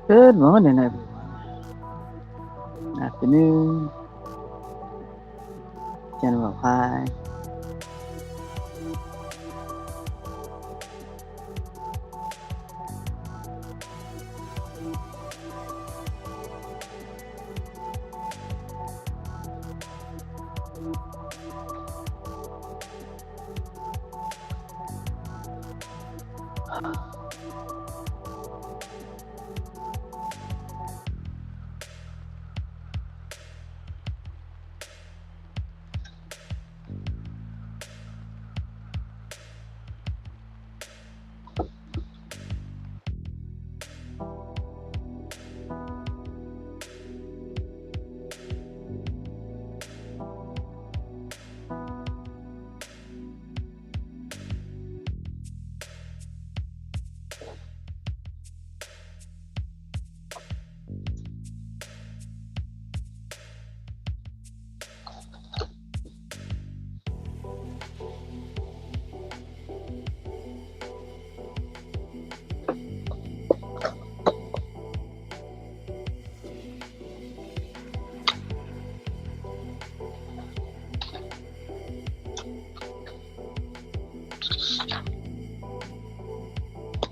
Good morning, everyone. Afternoon, general hi.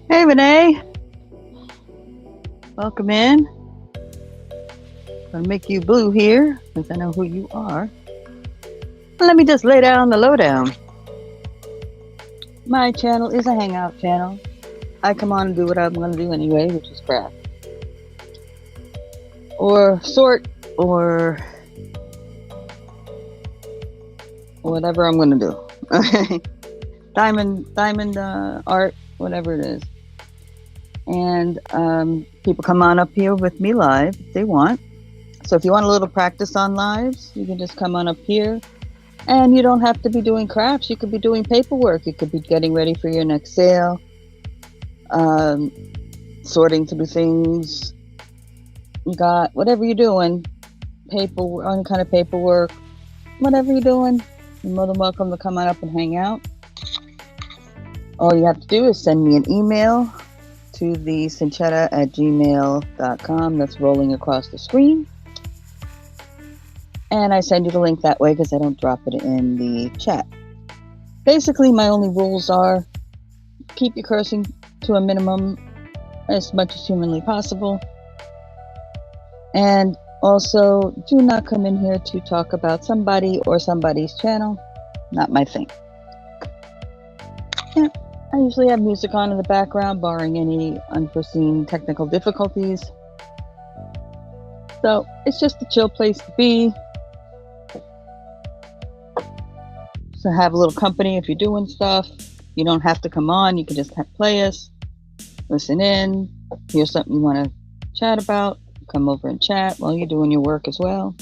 Hey, Renee. Welcome in. Gonna make you blue here, since I know who you are. Let me just lay down the lowdown. My channel is a hangout channel. I come on and do what I'm gonna do anyway, which is craft. Or sort, or whatever I'm gonna do. Okay. diamond art, whatever it is. And people come on up here with me live if they want. So if you want a little practice on lives, you can just come on up here. And you don't have to be doing crafts. You could be doing paperwork. You could be getting ready for your next sale, sorting through things. You got whatever you're doing, paperwork, any kind of paperwork, whatever you're doing, you're more than welcome to come on up and hang out. All you have to do is send me an email to the cinchetta@gmail.com. That's rolling across the screen. And I send you the link that way because I don't drop it in the chat. Basically, my only rules are keep your cursing to a minimum as much as humanly possible. And also, do not come in here to talk about somebody or somebody's channel. Not my thing. Yeah, I usually have music on in the background, barring any unforeseen technical difficulties. So it's just a chill place to be. So have a little company if you're doing stuff. You don't have to come on. You can just play us, listen in, hear something you want to chat about, come over and chat while you're doing your work as well.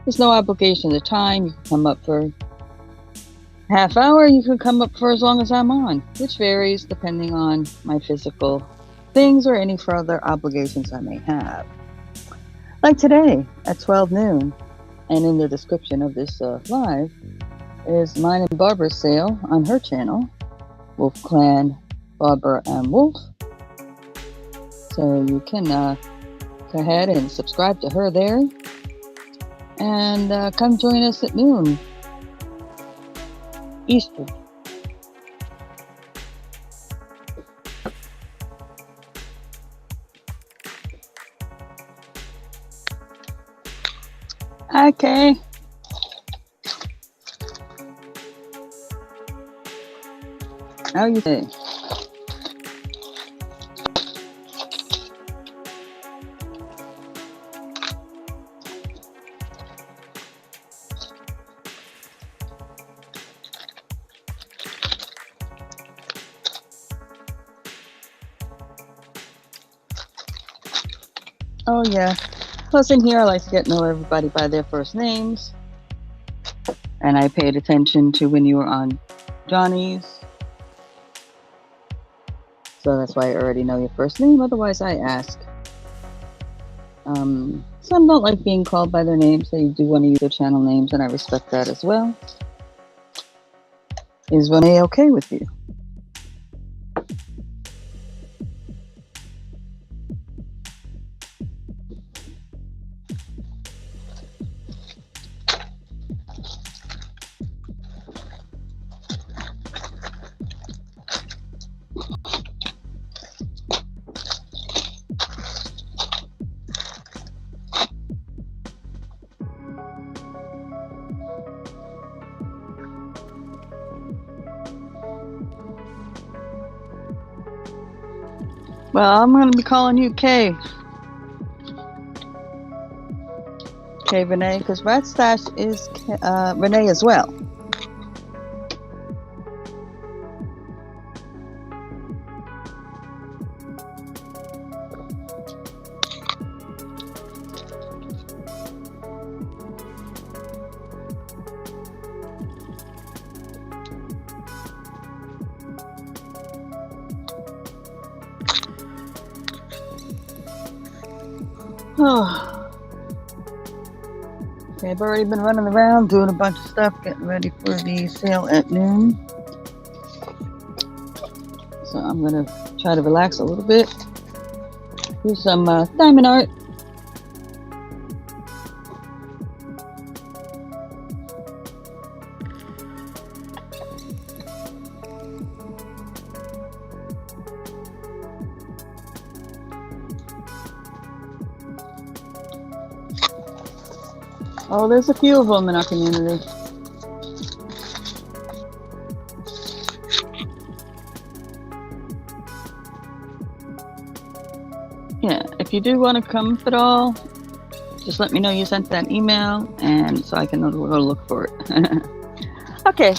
There's no obligation to time. You can come up for half hour. You can come up for as long as I'm on, which varies depending on my physical things or any further obligations I may have. Like today at 12 noon, and in the description of this live, is mine and Barbara's sale on her channel, Wolf Clan Barbara and Wolf. So you can go ahead and subscribe to her there, and come join us at noon Eastern. Okay. How you doing? Oh yeah. Plus in here I like to get to know everybody by their first names. And I paid attention to when you were on Johnny's. So that's why I already know your first name. Otherwise I ask. Some don't like being called by their names. They do want to use their channel names, and I respect that as well. Is Renee okay with you? Well, I'm going to be calling you Kay. Kay Renee, because Rat Stash is Renee as well. Okay, I've already been running around doing a bunch of stuff, getting ready for the sale at noon. So I'm going to try to relax a little bit. Do some diamond art. Oh, there's a few of them in our community. Yeah, if you do want to come at all, just let me know you sent that email, and so I can go look for it. Okay.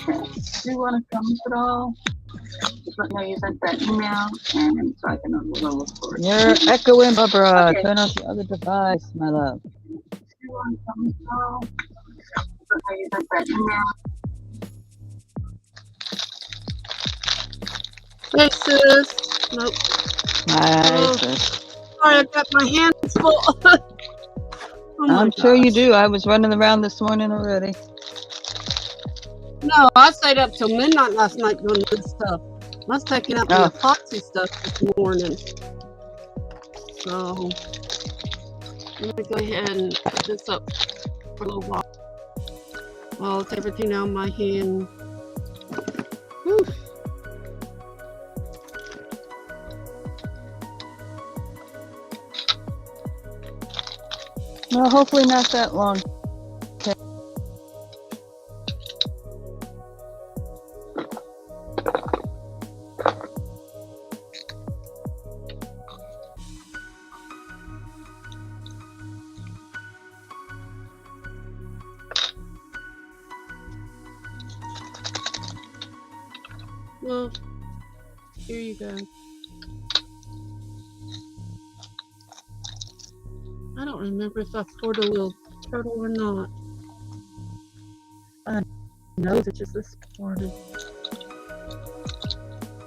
If you want to come at all, just let me know you sent that email, and so I can go look for it. You're echoing, Barbara. Okay. Turn off the other device, my love. If you want to come at all, just let me know you sent that email. Hey, sis. Nope. Hi, sis. Sorry, I got my hands full. I'm sure you do. I was running around this morning already. No, I stayed up till midnight last night doing this stuff. I was taking out the epoxy stuff this morning. So, let me go ahead and put this up for a little while. Well, it's everything out of my hand. Whew. Well, hopefully not that long. Okay. Well, here you go. I don't remember if I poured a little turtle or not. No, it's just this part of.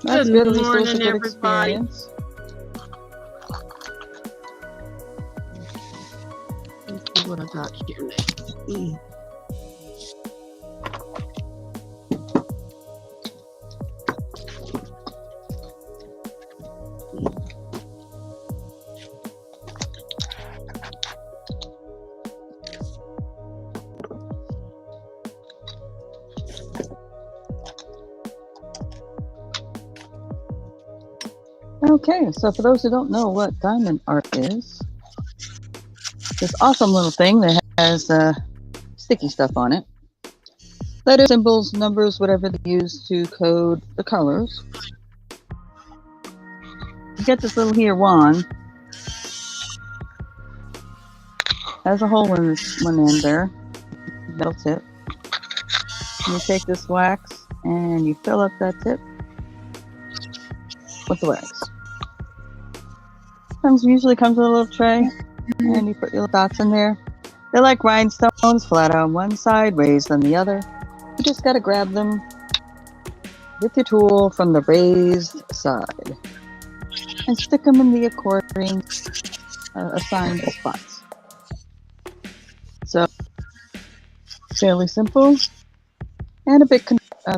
That's good. At least it was a good experience. Let's see what I got here next. Okay, so for those who don't know what diamond art is, this awesome little thing that has sticky stuff on it. Letters, symbols, numbers, whatever they use to code the colors. You get this little here wand. Has a hole in this one end there, metal tip. And you take this wax and you fill up that tip with the wax. Usually comes with a little tray, and you put your dots in there. They're like rhinestones, flat on one side, raised on the other. You just gotta grab them with your tool from the raised side and stick them in the according assigned spots. So, fairly simple and a bit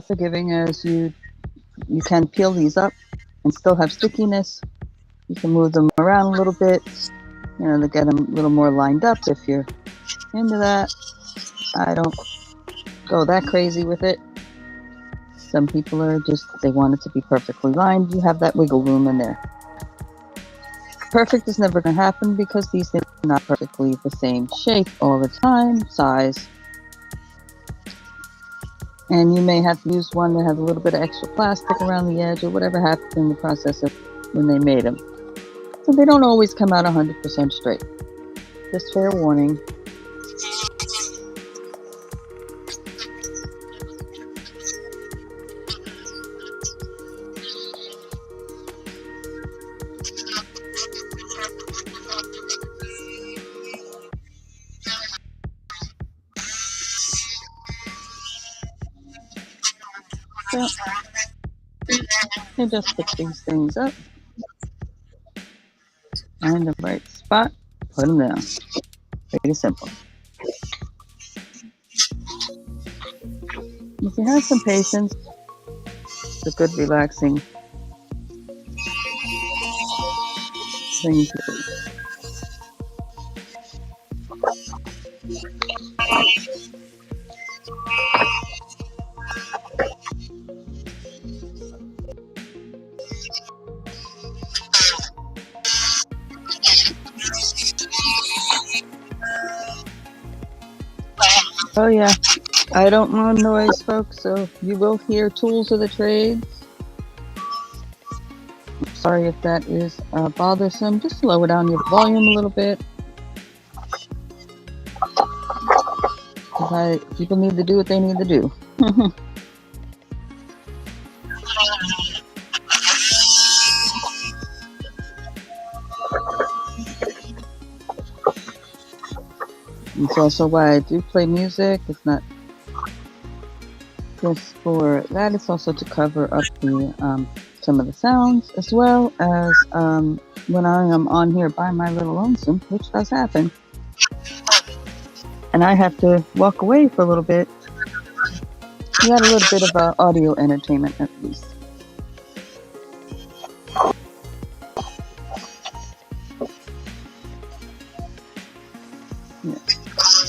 forgiving, as you can peel these up and still have stickiness. You can move them around a little bit, to get them a little more lined up if you're into that. I don't go that crazy with it. Some people are they want it to be perfectly lined. You have that wiggle room in there. Perfect is never going to happen because these things are not perfectly the same shape all the time, size. And you may have to use one that has a little bit of extra plastic around the edge or whatever happened in the process of when they made them. So they don't always come out 100% straight. Just fair warning. So you just pick these things up, find the right spot, put them down. Pretty simple. If you have some patience, it's a good relaxing thing to do. Oh yeah, I don't mind noise, folks, so you will hear tools of the trades. Sorry if that is bothersome. Just lower down your volume a little bit. People need to do what they need to do. It's also why I do play music. It's not just for that. It's also to cover up the some of the sounds, as well as when I am on here by my little lonesome, which does happen, and I have to walk away for a little bit. You got a little bit of audio entertainment at least. Yeah.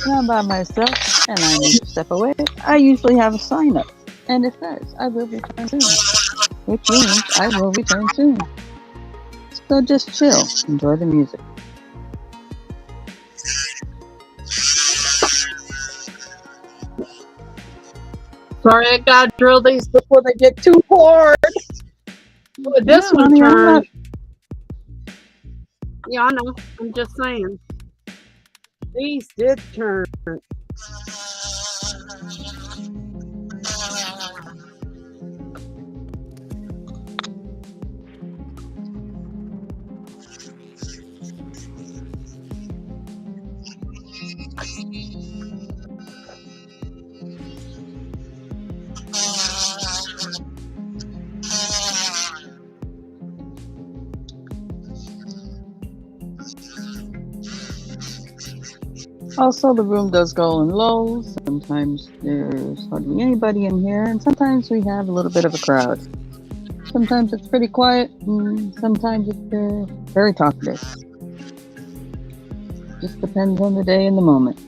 When I'm by myself and I need to step away, I usually have a sign up, and it says, "I will return soon," which means I will return soon. So just chill, enjoy the music. Sorry, I gotta drill these before they get too hard. But this No, one honey, I'm turned. not. Yeah, I know. I'm just saying. These did turn. Also, the room does go in lows. Sometimes there's hardly anybody in here, and sometimes we have a little bit of a crowd. Sometimes it's pretty quiet, and sometimes it's very talkative. Just depends on the day and the moment.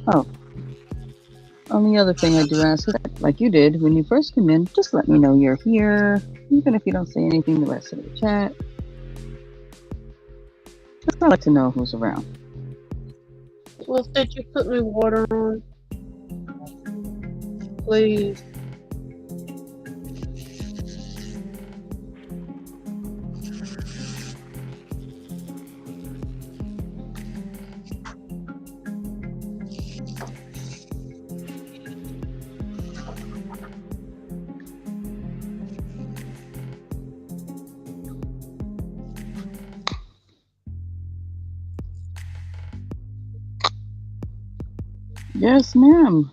Oh, only other thing I do ask is that, like you did when you first come in, just let me know you're here, even if you don't say anything the rest of the chat. I like to know who's around. Well, did you put me water on? Please. Yes, ma'am.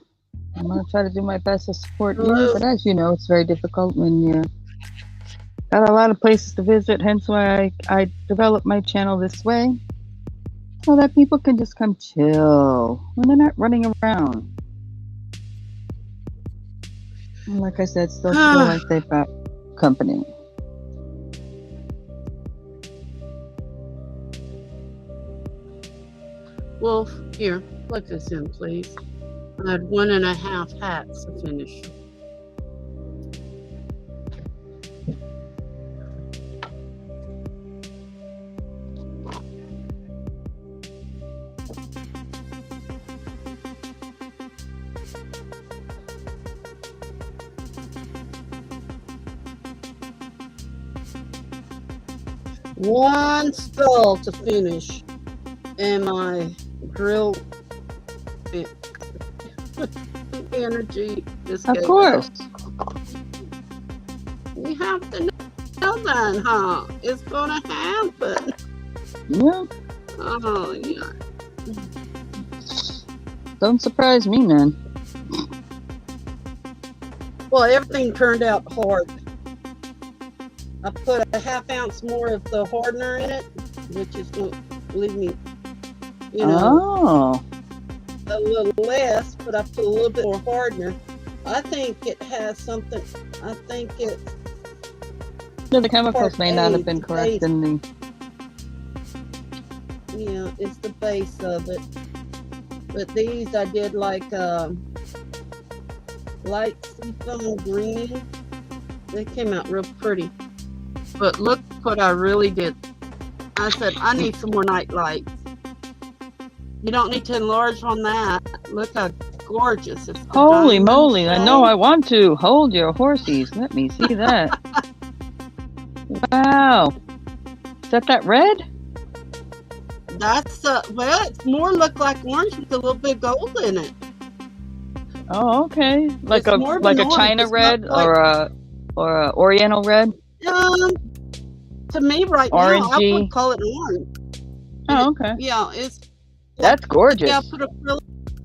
I'm going to try to do my best to support you, Hello? but as you know, it's very difficult when you got a lot of places to visit, hence why I developed my channel this way, so that people can just come chill when they're not running around. And like I said, still feel like they've got company. Well, here, plug this in, please. I had 1.5 hats to finish. one skull to finish, and my drill energy is Of course. You have to know then, huh? It's gonna happen. Yeah. Oh yeah. Don't surprise me, man. Well, everything turned out hard. I put a half ounce more of the hardener in it, which is going to leave me, Oh. a little less, but I put a little bit more hardener. I think it has something. I think it. No, the chemicals may not have been correct in the. Yeah, it's the base of it. But these I did like light seafoam green. They came out real pretty. But look what I really did. I said, I need some more night lights. You don't need to enlarge on that. Look how gorgeous. It's Holy moly, I know I want to. Hold your horsies. Let me see that. Wow. Is that red? That's, well, it's more look like orange with a little bit of gold in it. Oh, okay. Like It's a more like than a orange. China It's red not or a Oriental red? To me right now, I Orangey. would call it orange. Oh, okay. Yeah, it's. That's gorgeous. Yeah, put a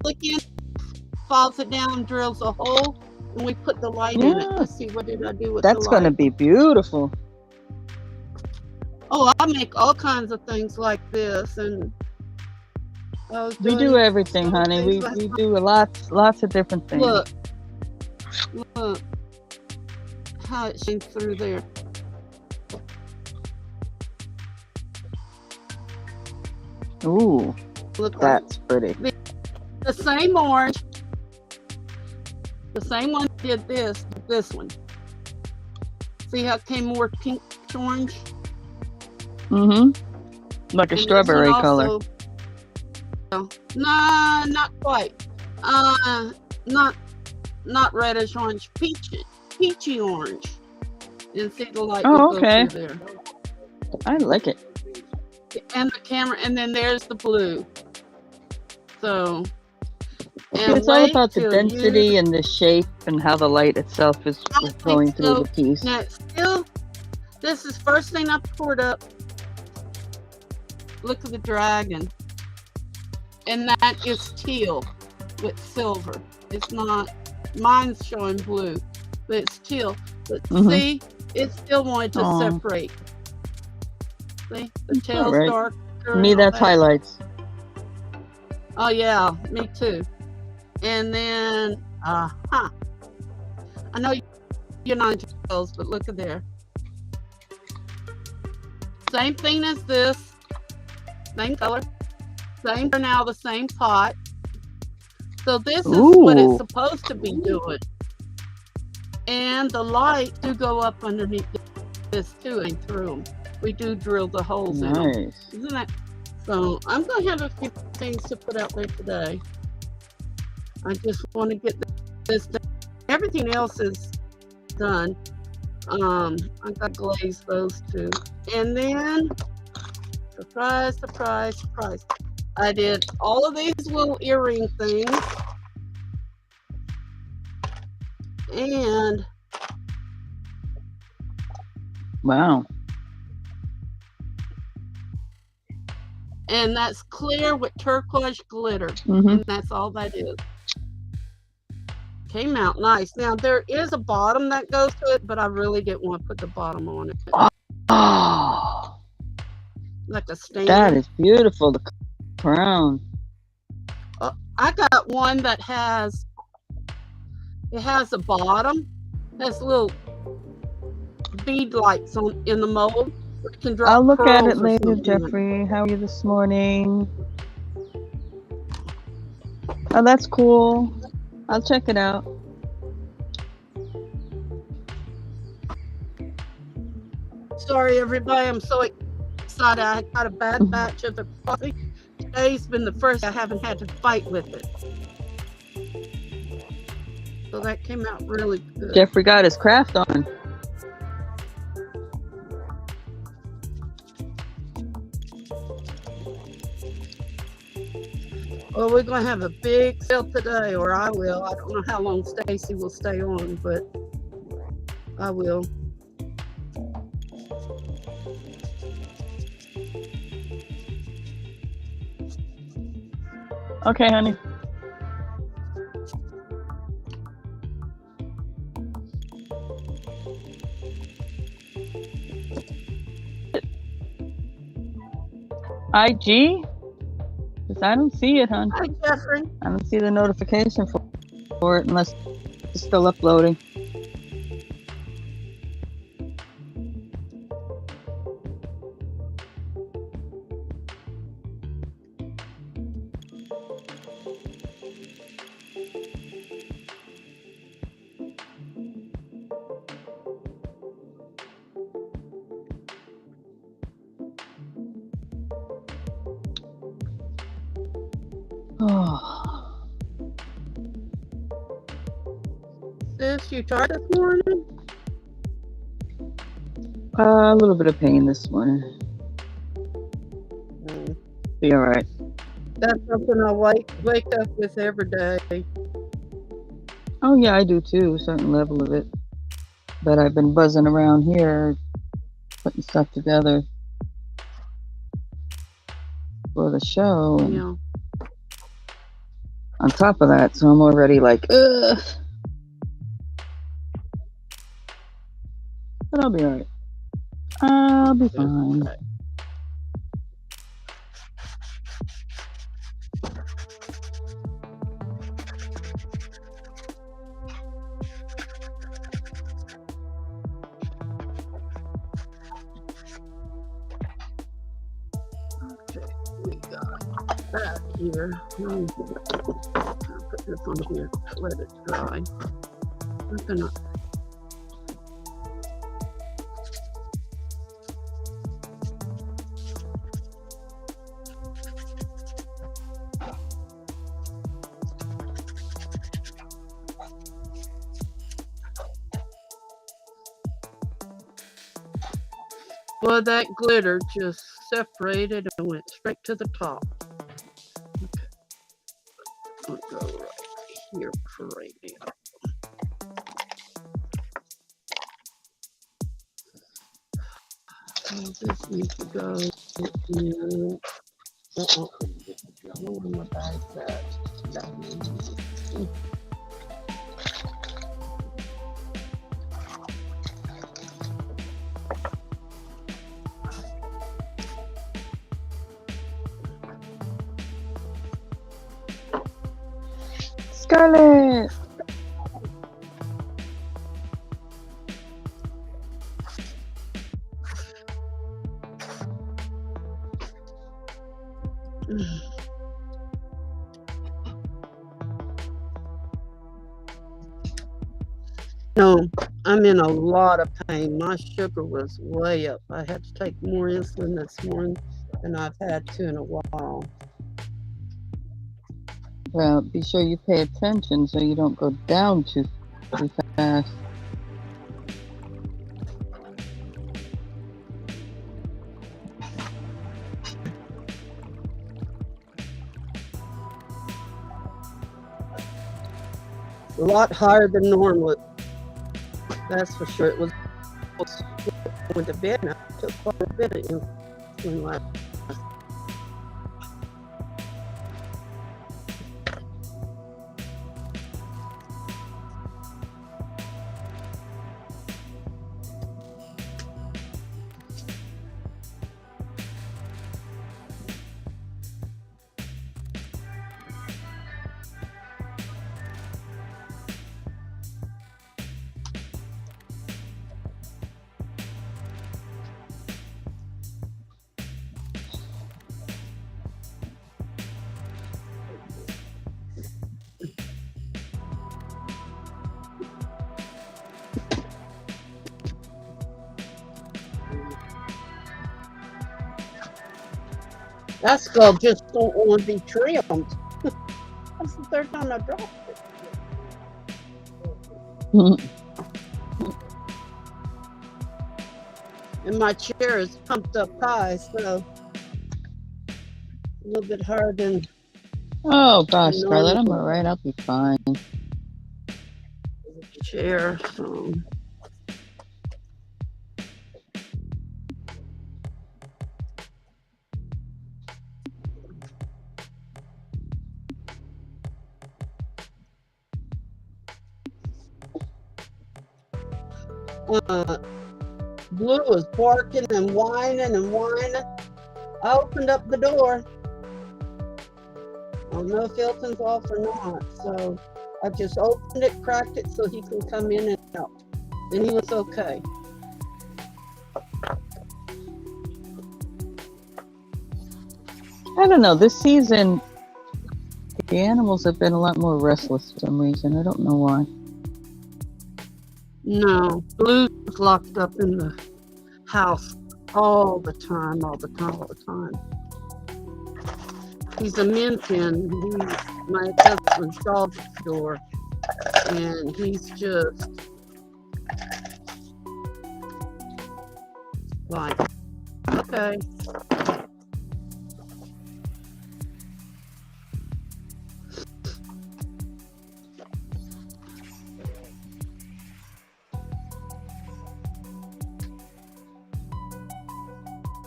click in, falls it down, drills a hole, and we put the light in it. Let's see, what did I do with the light? That's gonna be beautiful. Oh, I make all kinds of things like this, and We do everything, honey. We do lots of different things. Look how it shines through there. Ooh, Look, that's pretty. The same orange, the same one did this one. See how it came more pink orange? Mm-hmm. Like a strawberry color. No, not quite. Not reddish orange, peachy orange. And see the light. Oh, okay. Through there. I like it. And the camera, and then there's the blue. So. It's all about the density and the shape and how the light itself is going through the piece. Now, still, this is first thing I poured up. Look at the dragon. And that is teal with silver. It's not, mine's showing blue, but it's teal. But see, it still wanted to separate. See, the tail's dark. To me, that's highlights. Oh, yeah, me too. And then, I know you're not into tails, but look at there. Same thing as this. Same color. Same for now, the same pot. So this is what it's supposed to be doing. And the lights do go up underneath this too and through them. We do drill the holes in them. Isn't that? So I'm going to have a few things to put out there today. I just want to get this done. Everything else is done. I got to glaze those two. And then, surprise, surprise, surprise. I did all of these little earring things. And wow. And that's clear with turquoise glitter. And that's all that is. Came out nice. Now there is a bottom that goes to it, but I really didn't want to put the bottom on it. Oh, like a stand. That is beautiful. The crown. I got one that has a bottom, has little bead lights on in the mold. Can drop I'll look at it pearls or later, something. Jeffrey. How are you this morning? Oh, that's cool. I'll check it out. Sorry, everybody. I'm so excited. I got a bad batch of the coffee. Today's been the first I haven't had to fight with it. So that came out really good. Jeffrey got his craft on. Well, we're going to have a big sale today, or I will. I don't know how long Stacey will stay on, but I will. Okay, honey. IG? Because I don't see it, hon. Hi, Jeffrey. I don't see the notification for it unless it's still uploading. Oh. Sis, you tired this morning? A little bit of pain this morning. Be all right. That's something I wake up with every day. Oh yeah, I do too, a certain level of it. But I've been buzzing around here, putting stuff together for the show. And Yeah. on top of that, so I'm already like, ugh. But I'll be all right. I'll be fine. Okay. We got that here. I'll put this on here. Let it dry. I'm gonna. Well, that glitter just separated and went straight to the top. Okay. I'll go right here for right now. This needs to go in. Where my bag's at? That one. Scarlett! No, I'm in a lot of pain. My sugar was way up. I had to take more insulin this morning than I've had to in a while. Well, be sure you pay attention so you don't go down too fast. A lot higher than normal. That's for sure. It was went to bed and I took quite a bit of insulin last. That skull just don't want to be trimmed. That's the third time I dropped it. And my chair is pumped up high, so a little bit higher than Oh gosh, Scarlett, I'm Normal alright. I'll be fine. chair. So. Blue was barking and whining and whining. I opened up the door. I don't know if Elton's off or not, so I just opened it, cracked it so he can come in and out. And he was okay. I don't know. This season, the animals have been a lot more restless for some reason. I don't know why. No, Blue's locked up in the house all the time, all the time, all the time. He's a Minton. He's my husband's dog's door. And he's just like, okay.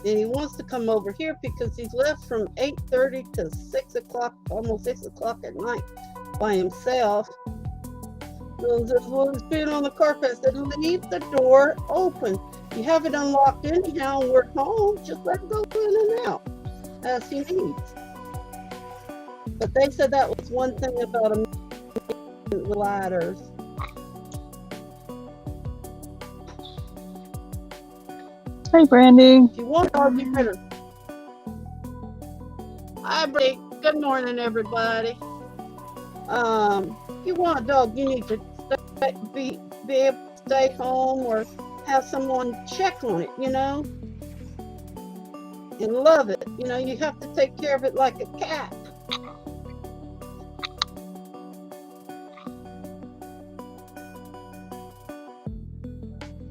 And he wants to come over here because he's left from 8:30 to 6 o'clock, almost 6 o'clock at night by himself. So he's been on the carpet. I said, leave the door open. You have it unlocked anyhow and we're home. Just let it go in and out as he needs. But they said that was one thing about the ladders. Hey, Brandy. If you want to argue better. Hi, Bree. Good morning, everybody. If you want a dog, you need to be able to stay home or have someone check on it, you know, and love it. You know, you have to take care of it like a cat.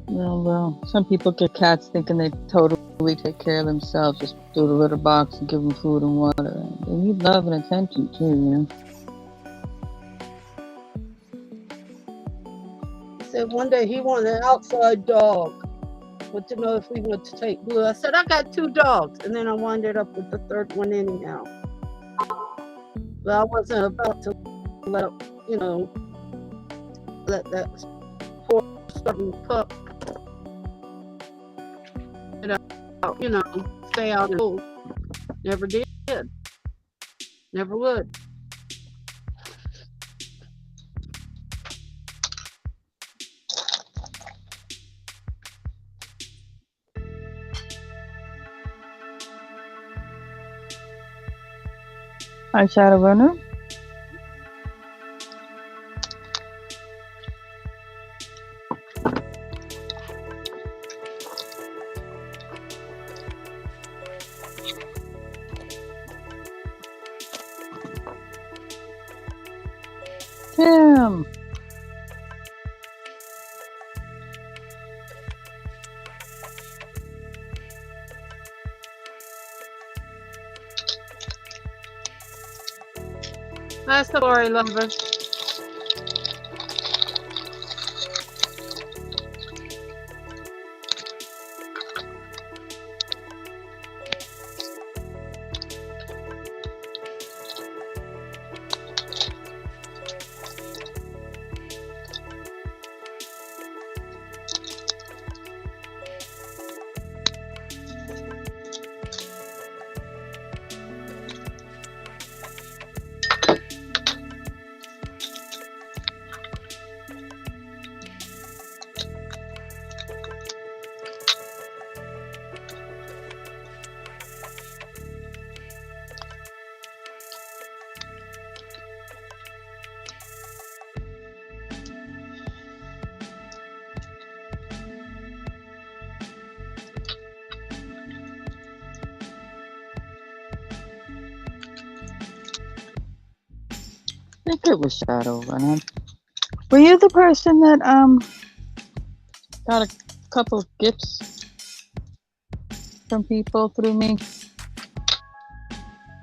Well, some people get cats thinking they totally take care of themselves. Just do the litter box and give them food and water. They need love and attention too, you know. He said one day he wanted an outside dog. Want to know if we want to take Blue. I said, I got 2 dogs. And then I winded up with the 3rd one anyhow. But I wasn't about to let, you know, let that poor starving pup, you know, stay out in the cold. Never did. Never would. Hi, Shadowrunner. Tim. That's the story, lover. I think it was Shadowrunner. Were you the person that got a couple of gifts from people through me?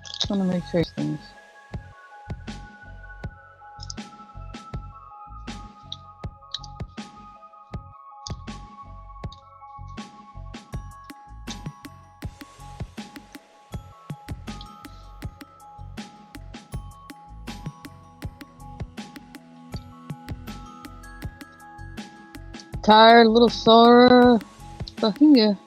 Just want to make sure things. tired, a little sore, but here.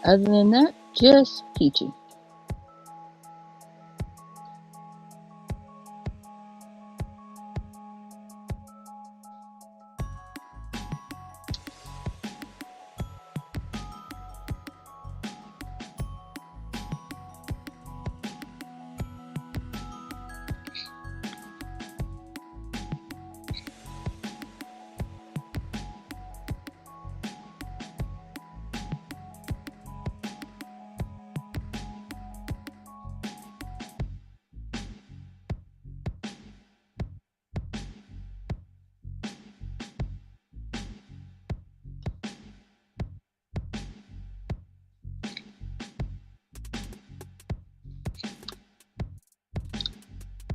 Other than that, just peachy.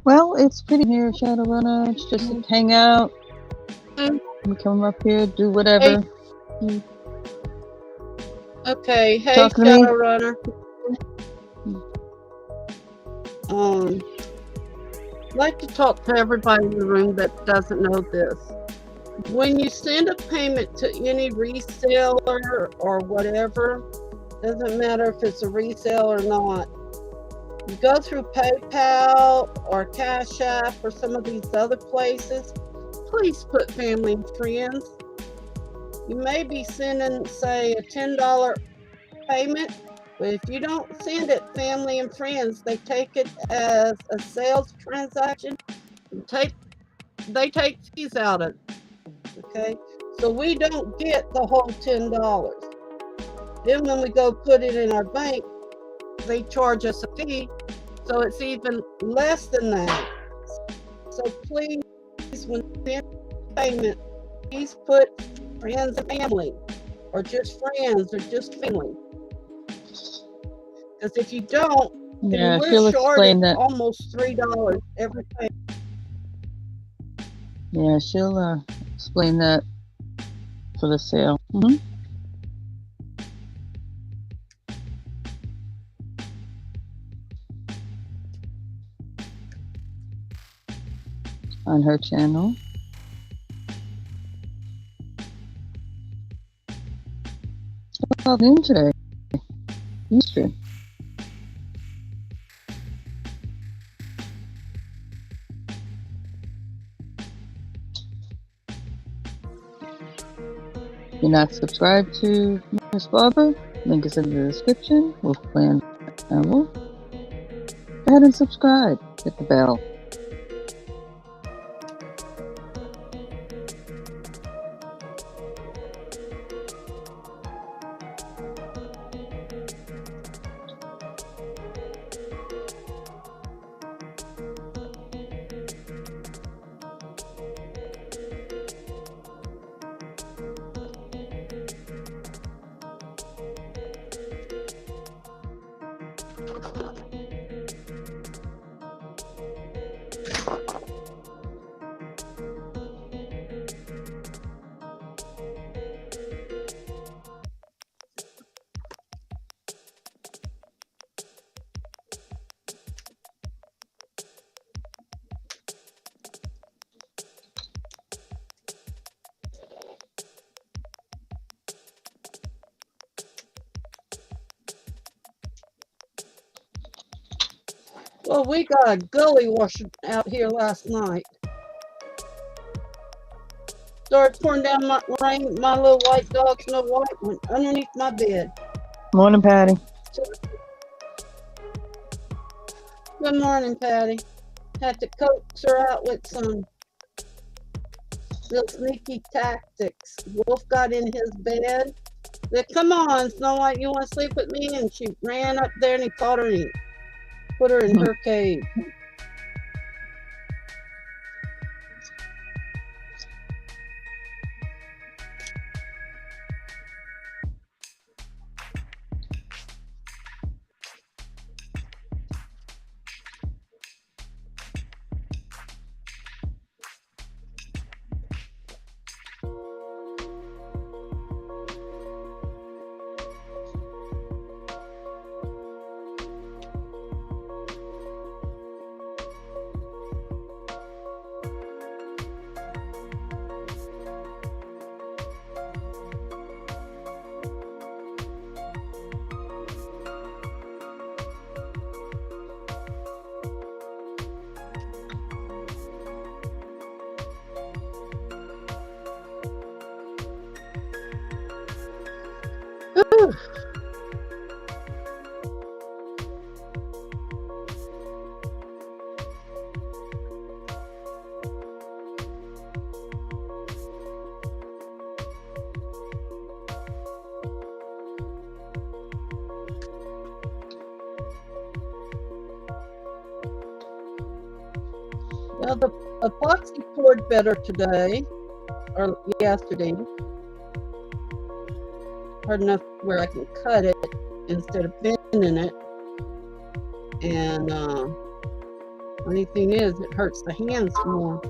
Well, it's pretty here, Shadowrunner. It's just hang out. We come up here, do whatever. Hey. Okay, hey Talking to me? Shadowrunner. I'd like to talk to everybody in the room that doesn't know this. When you send a payment to any reseller or whatever, doesn't matter if it's a resale or not, you go through PayPal or Cash App or some of these other places, please put family and friends. You may be sending, say, a $10 payment, but if you don't send it family and friends, they take it as a sales transaction. They take fees out of it. Okay, so we don't get the whole $10. Then when we go put it in our bank, they charge us a fee, so it's even less than that. So please, when you send payment, please put friends and family, or just friends, or just family. Because if you don't, Yeah, we're she'll short explain that. Almost $3 every payment. Yeah, she'll explain that for the sale. Mm-hmm. On her channel. About noon today, Eastern. If you're not subscribed to Miss Barbara, link is in the description. Wolf Clan and Wolf. Go ahead and subscribe. Hit the bell. Well, we got a gully washer out here last night. Started pouring down my rain. My little white dog, Snow White, went underneath my bed. Morning, Patty. Good morning, Patty. Had to coax her out with some little sneaky tactics. Wolf got in his bed. Said, "Come on, Snow White, you want to sleep with me?" And she ran up there and he caught her and he put her in her cave. Well, the epoxy poured better today, or yesterday. Hard enough where I can cut it instead of bending it. And only thing is, it hurts the hands more.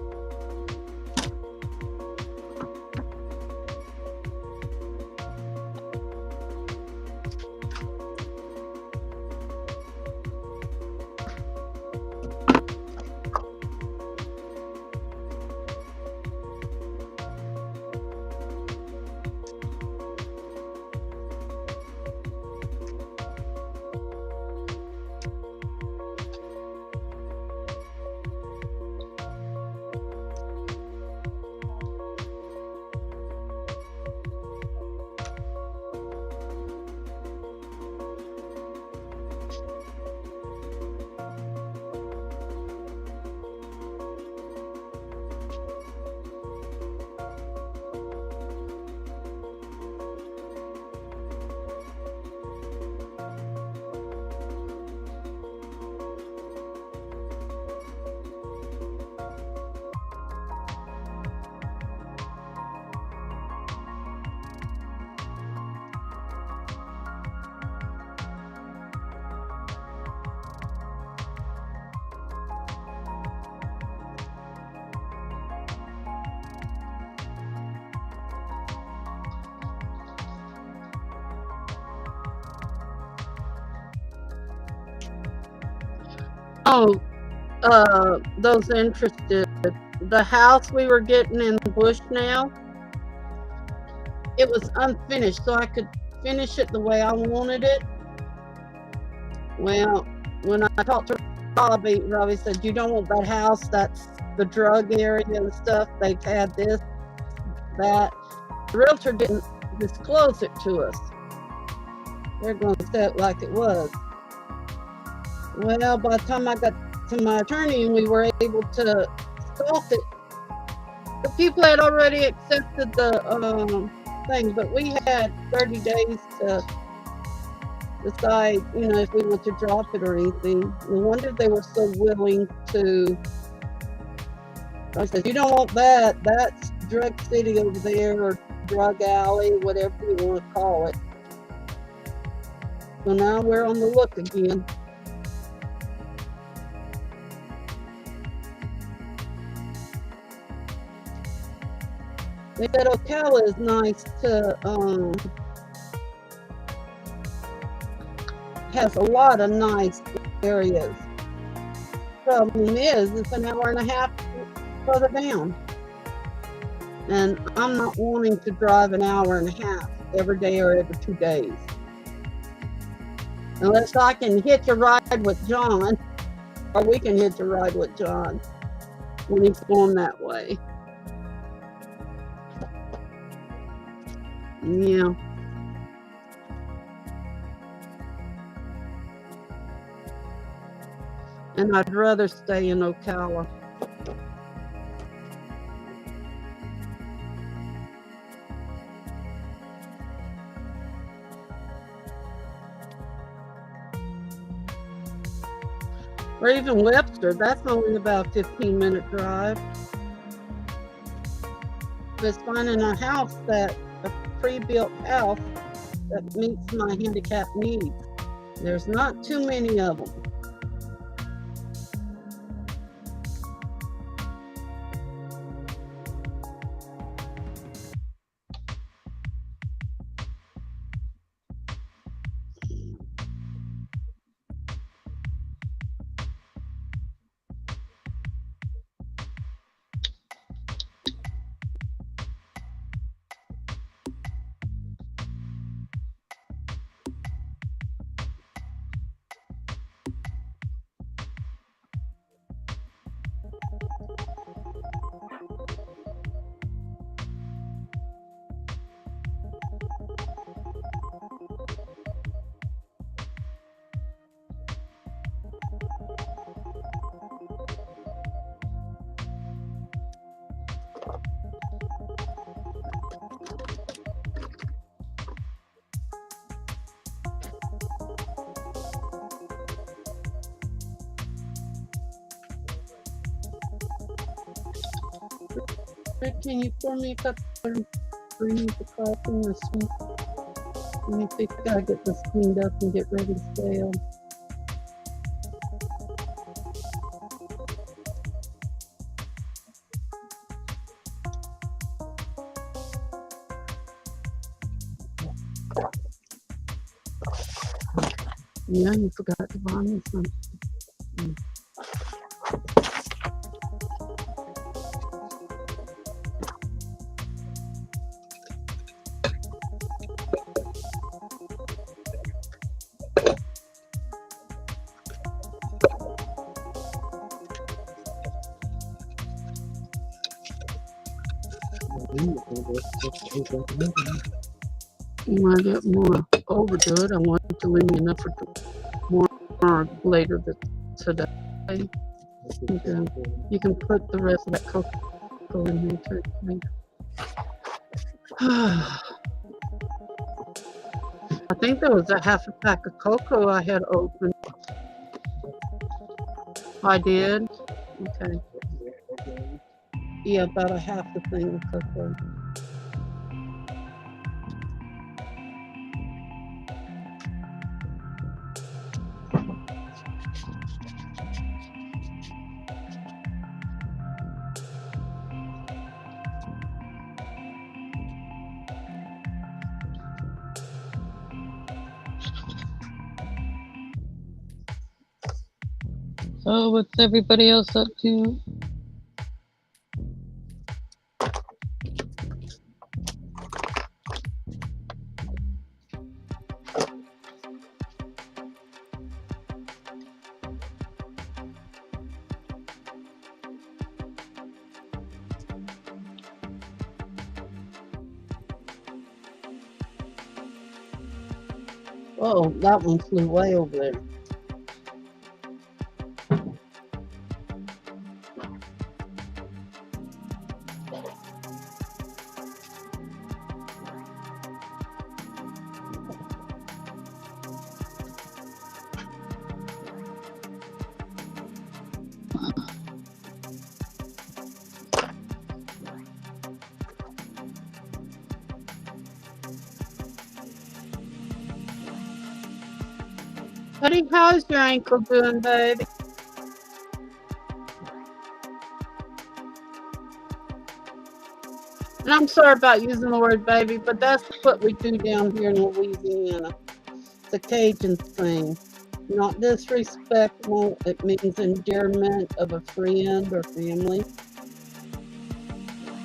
Oh, those interested, the house we were getting in Bush now, it was unfinished, so I could finish it the way I wanted it. Well, when I talked to Robbie said, you don't want that house, that's the drug area and stuff. They've had this, that. The realtor didn't disclose it to us. They're going to say it like it was. Well, by the time I got to my attorney and we were able to scoff it, the people had already accepted the thing, but we had 30 days to decide, if we want to drop it or anything. No wonder they were so willing to. I said, you don't want that. That's drug city over there, or drug alley, whatever you want to call it. So now we're on the look again. They said Ocala is nice to, has a lot of nice areas. Problem is, it's an hour and a half further down. And I'm not wanting to drive an hour and a half every day or every 2 days. Unless I can hitch a ride with John, or we can hitch a ride with John when he's going that way. Yeah. And I'd rather stay in Ocala. Or even Webster, that's only about a 15-minute drive. Just finding a house a pre-built house that meets my handicap needs. There's not too many of them. Rick, can you pour me a cup of green the coffee and the sweet? Let me think, gotta get this cleaned up and get ready to sail. Yeah, you forgot to buy me some. When I get more overdo it, I want to leave me enough for more later today. You can put the rest of that cocoa in here too. I think there was a half a pack of cocoa I had opened. I did? Okay. Yeah, about a half a thing of cocoa. So what's everybody else up to? Oh, that one flew way over there. Buddy, how's your ankle doing, baby? And I'm sorry about using the word baby, but that's what we do down here in Louisiana. It's a Cajun thing. Not disrespectful, it means endearment of a friend or family.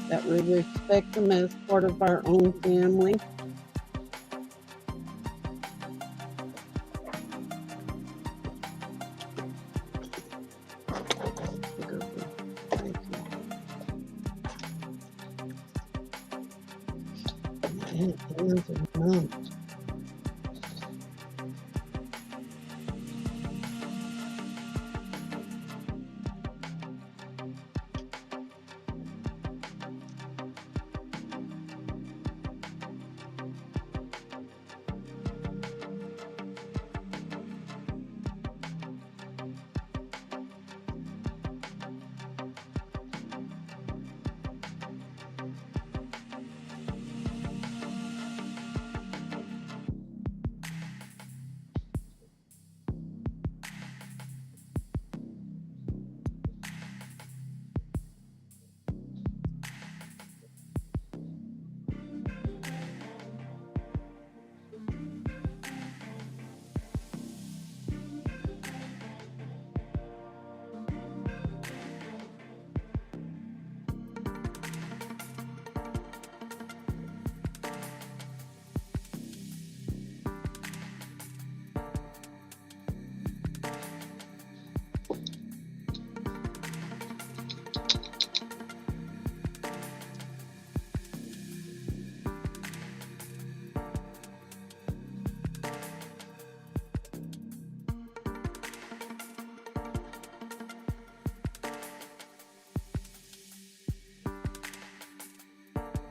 That we respect them as part of our own family.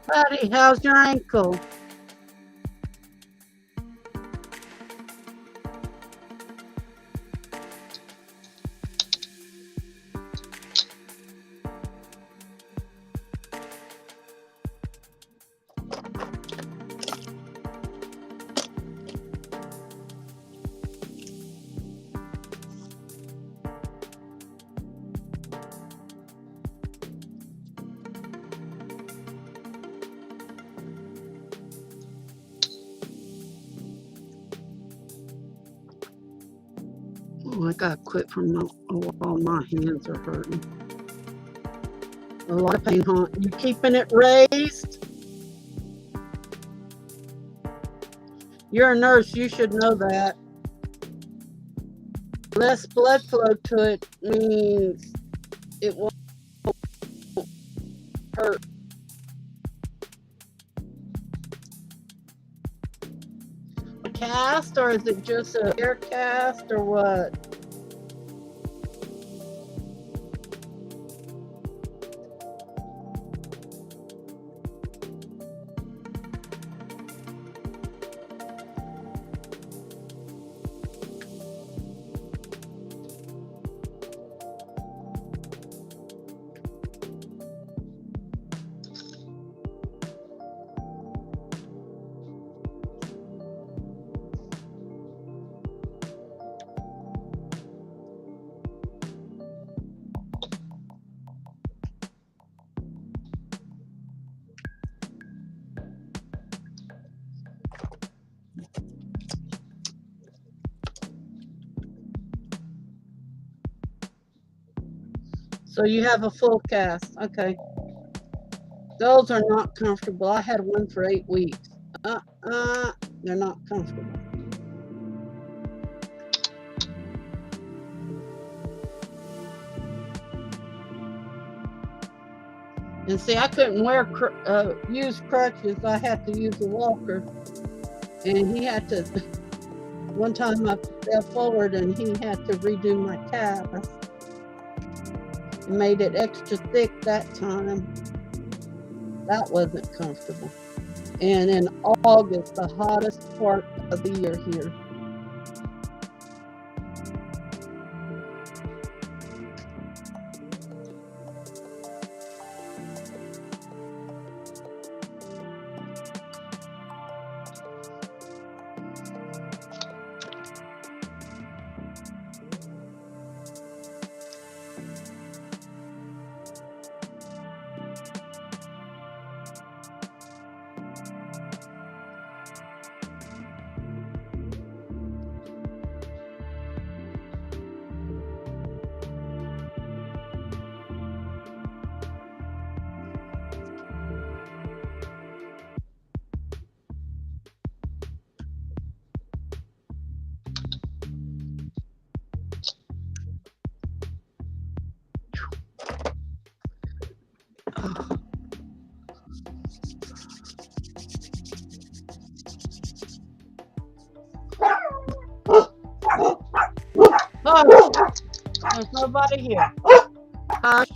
Buddy, how's your ankle? Oh, I gotta quit from all my hands are hurting. A lot of pain, huh? You keeping it raised? You're a nurse, you should know that. Less blood flow to it means it won't hurt. A cast, or is it just a air cast, or what? So you have a full cast. Okay. Those are not comfortable. I had one for 8 weeks. They're not comfortable. And see, I couldn't use crutches. I had to use a walker. And he had to, one time I fell forward and he had to redo my cast. Made it extra thick that time. That wasn't comfortable. And in August, the hottest part of the year here. Hush. There's nobody here. Hush.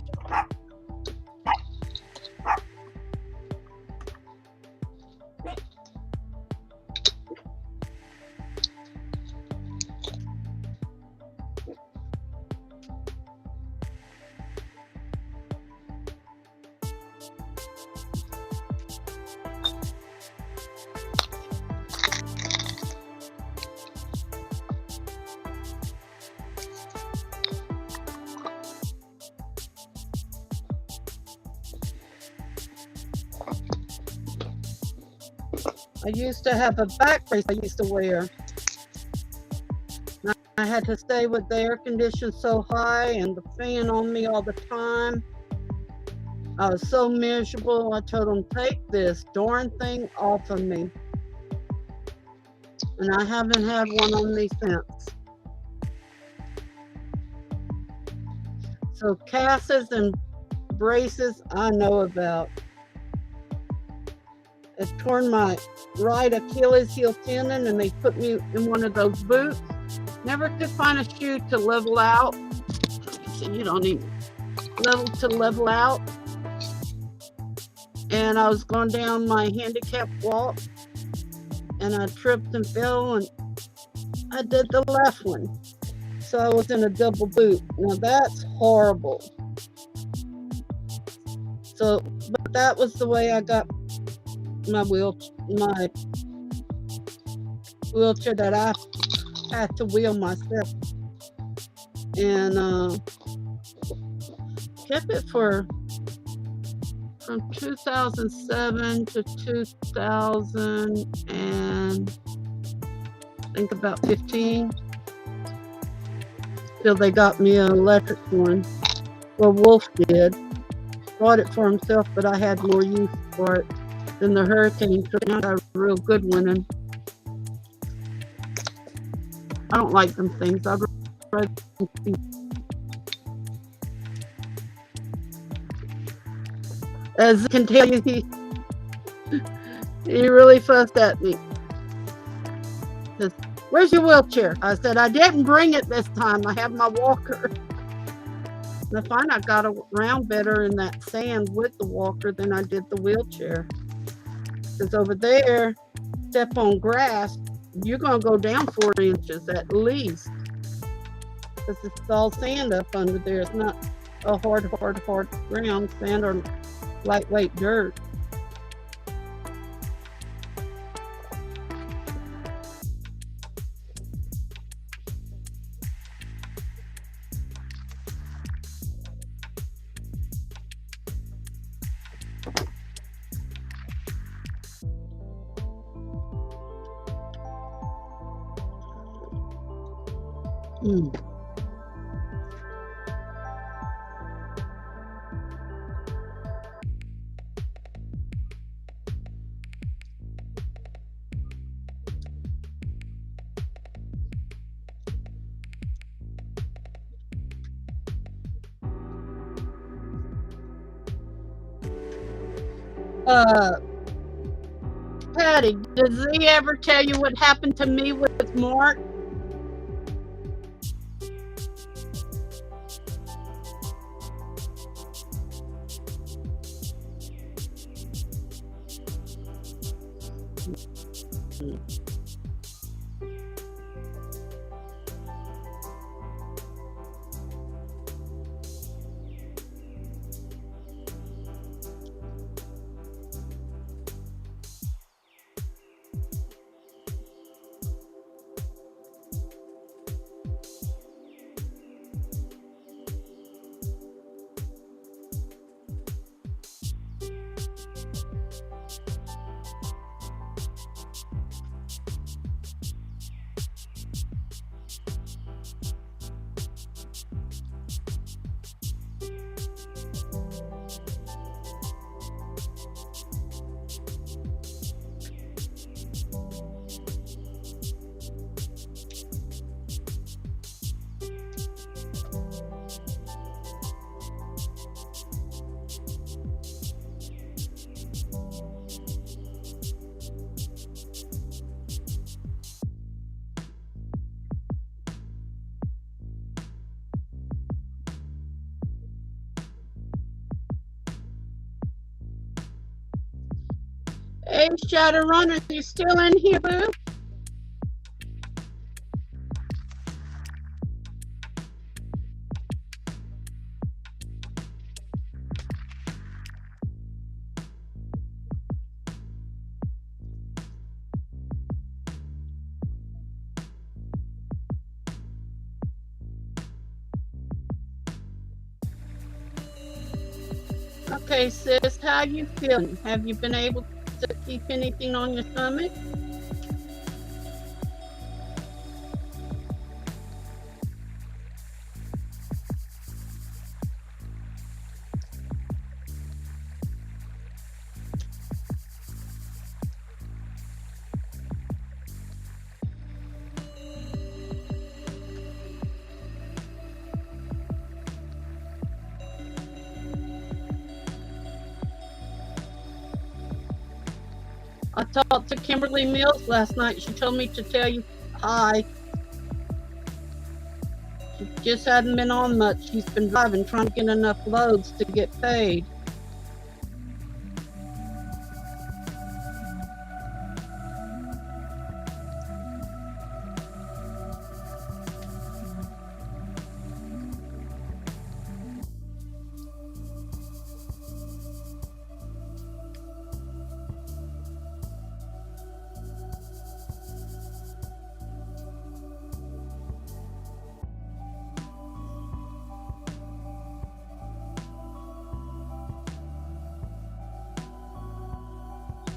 I used to have a back brace I used to wear. I had to stay with the air condition so high and the fan on me all the time. I was so miserable. I told them, take this darn thing off of me. And I haven't had one on me since. So casts and braces I know about. It torn my right Achilles heel tendon and they put me in one of those boots. Never could find a shoe to level out. So you don't need level out. And I was going down my handicap walk and I tripped and fell and I did the left one. So I was in a double boot. Now that's horrible. So, but that was the way I got my wheelchair that I had to wheel myself, and kept it from 2007 to 2000 and I think about 15. till they got me an electric one. Well, Wolf did. Bought it for himself, but I had more use for it than the Hurricane, so now I got a real good one. And I don't like them things. I'd rather as you can tell, he really fussed at me. Says, "Where's your wheelchair?" I said, "I didn't bring it this time. I have my walker." And I find I got around better in that sand with the walker than I did the wheelchair. Because over there, step on grass, you're going to go down 4 inches at least. Because it's all sand up under there. It's not a hard ground, sand or lightweight dirt. Patty, does he ever tell you what happened to me with Mark? Hey, Shadowrunner, you still in here, boo? Okay, sis, how you feeling? Have you been able to keep anything on your stomach? I talked to Kimberly Mills last night. She told me to tell you hi. She just hadn't been on much. She's been driving, trying to get enough loads to get paid.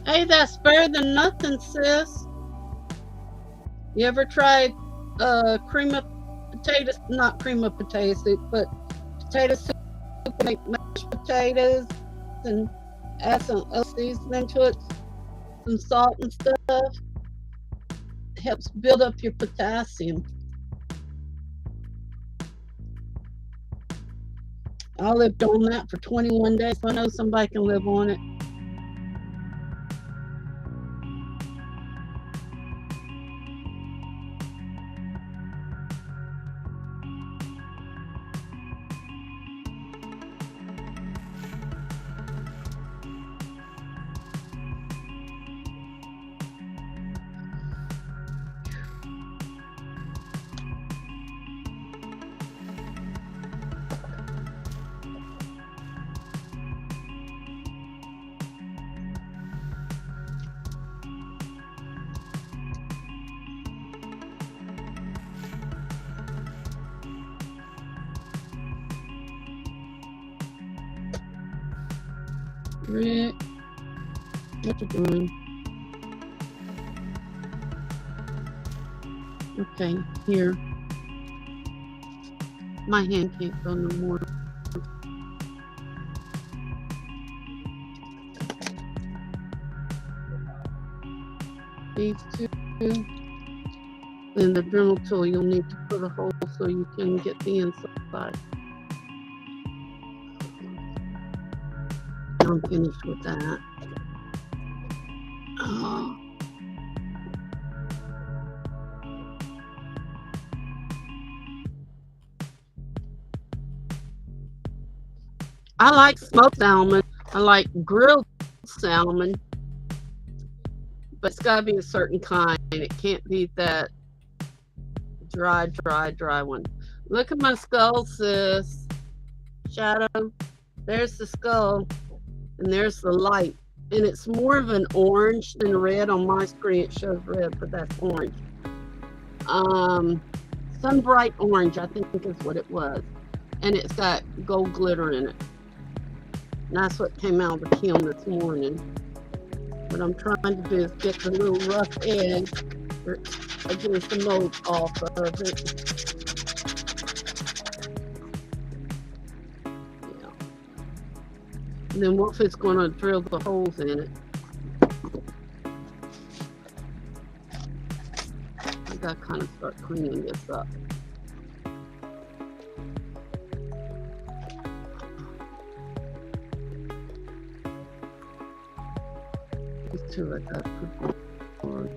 Hey, that's better than nothing, sis. You ever tried cream of potatoes, not cream of potato soup, but potato soup, make mashed potatoes and add some seasoning to it, some salt and stuff. It helps build up your potassium. I lived on that for 21 days, so I know somebody can live on it. Rick, what you doing? Okay, here. My hand can't go no more. These two. Then the Dremel tool, you'll need to put a hole so you can get the inside. I'm finished with that. Oh. I like smoked salmon. I like grilled salmon. But it's got to be a certain kind. It can't be that dry one. Look at my skull, sis. Shadow. There's the skull. And there's the light. And it's more of an orange than red. On my screen it shows red, but that's orange. Some bright orange, I think is what it was. And it's got gold glitter in it. And that's what came out of the kiln this morning. What I'm trying to do is get the little rough edge, or get the mold off of it. Yeah. And then Wolf is going to drill the holes in it. I got to kind of start cleaning this up. Two I got to put on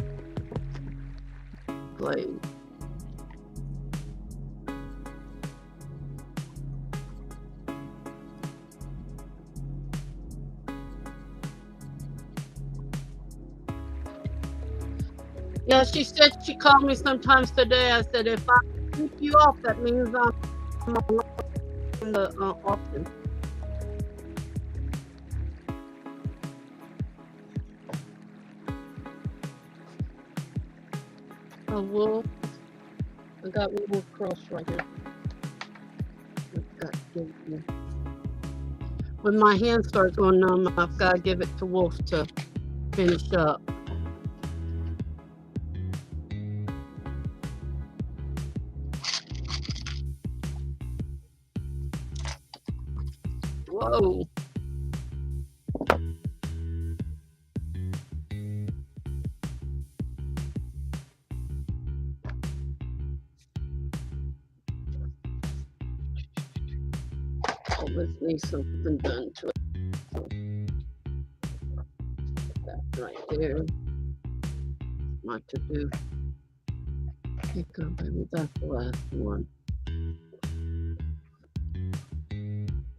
blade. Yeah, she said she called me sometimes today. I said, if I keep you off, that means I'm on the often. A wolf. I got one wolf cross right here. When my hand starts going numb, I've got to give it to Wolf to finish up. Whoa. Let's need something done to it. That right there. My to do. Pick up, maybe that's the last one.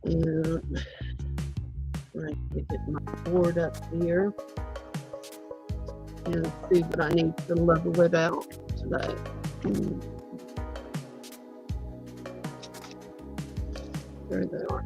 And trying to get my board up here and see what I need to level it out today. There they are.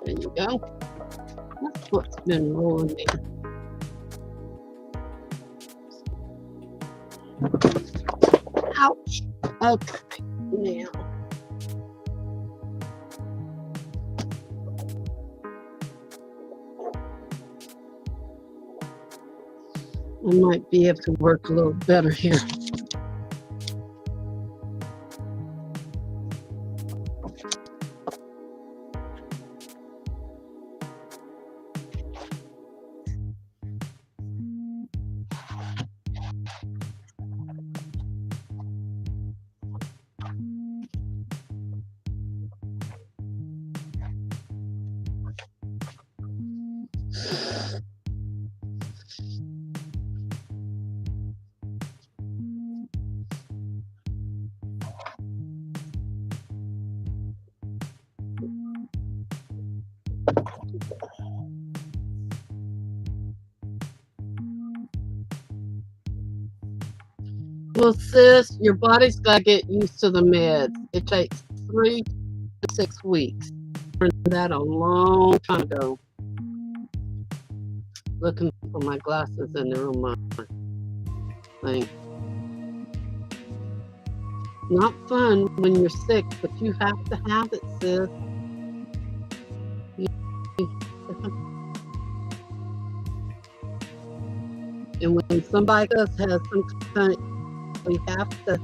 There you go. That's what's been rolling in. Ouch. Okay, now. I might be able to work a little better here. Well, sis, your body's got to get used to the meds. It takes 3 to 6 weeks. I learned that a long time ago. Looking for my glasses and they're on my thing. Not fun when you're sick, but you have to have it, sis. And when somebody else has some kind of, we have to,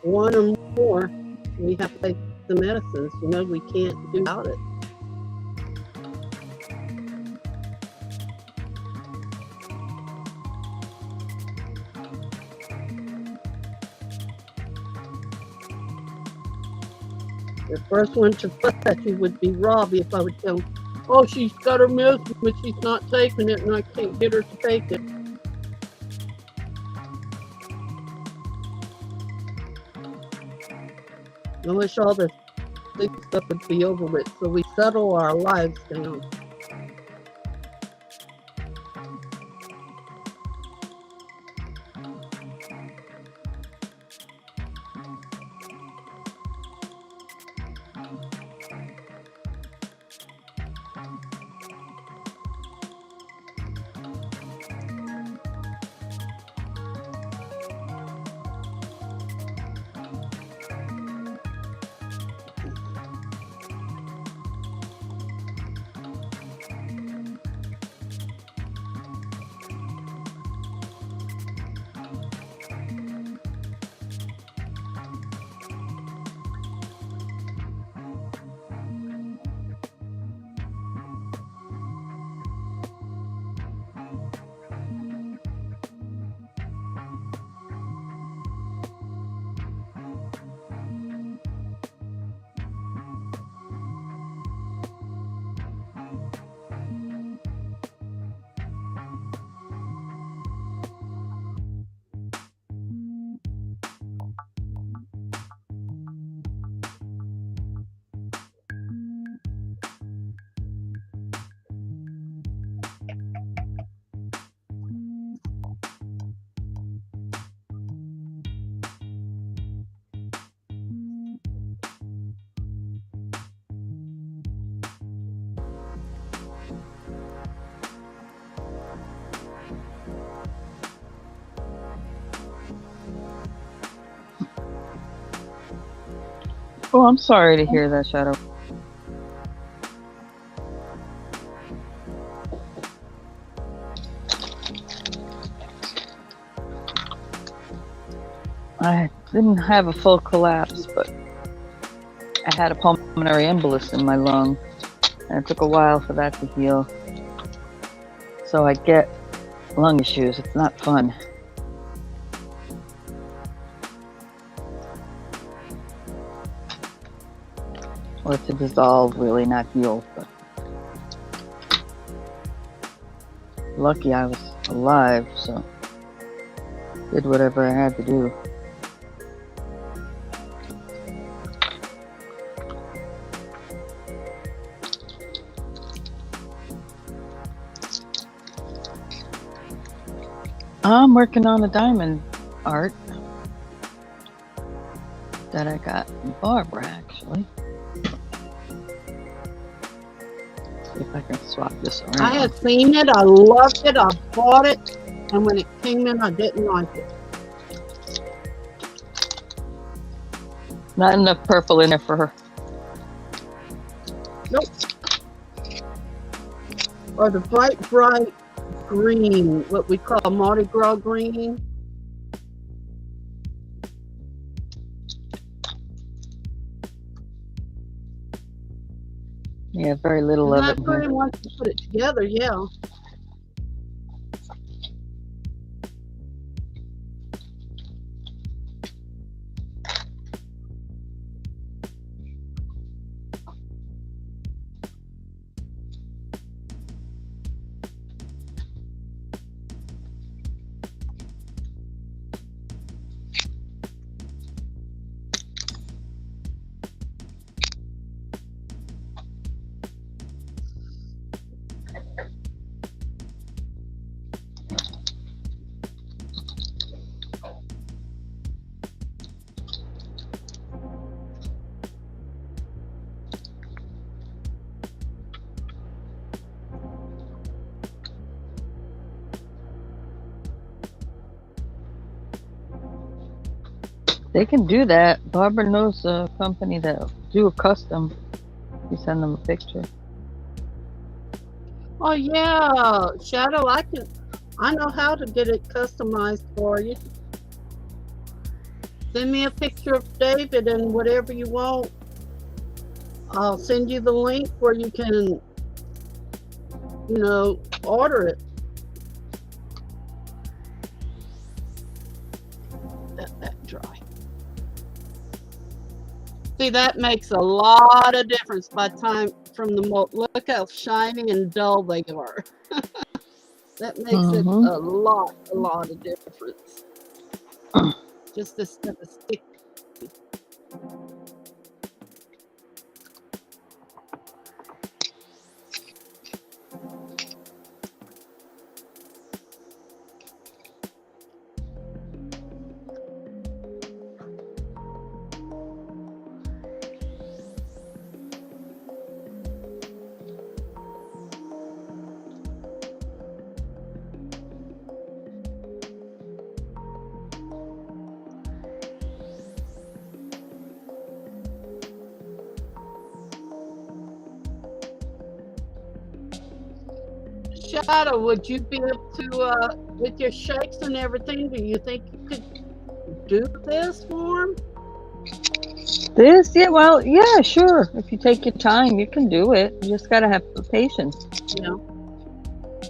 one or more, we have to take the medicines. You know, we can't do without it. The first one to fuss at you would be Robbie if I would tell him, oh, she's got her medicine, but she's not taking it, and I can't get her to take it. I wish all this big stuff would be over with so we settle our lives down. Oh, I'm sorry to hear that, Shadow. I didn't have a full collapse, but I had a pulmonary embolus in my lung, and it took a while for that to heal. So I get lung issues. It's not fun. Or to dissolve, really, not heal. But lucky I was alive, so did whatever I had to do. I'm working on a diamond art that I got from Barbara, actually. if I can swap this around. I had seen it. I loved it. I bought it. And when it came in, I didn't like it. Not enough purple in there for her. Nope. Or the bright green, what we call Mardi Gras green. Yeah, very little of it. Not very once you put it together, yeah. They can do that. Barbara knows a company that'll do a custom. You send them a picture. Oh yeah, Shadow, I know how to get it customized for you. Send me a picture of David and whatever you want. I'll send you the link where you can, order it. Let that dry. See, that makes a lot of difference by time from the mold. Look how shiny and dull they are. That makes it a lot of difference. Just this stuff is sticky. Shadow, would you be able to, with your shakes and everything, do you think you could do this for him? This? Yeah, well, yeah, sure. If you take your time, you can do it. You just got to have patience. Yeah.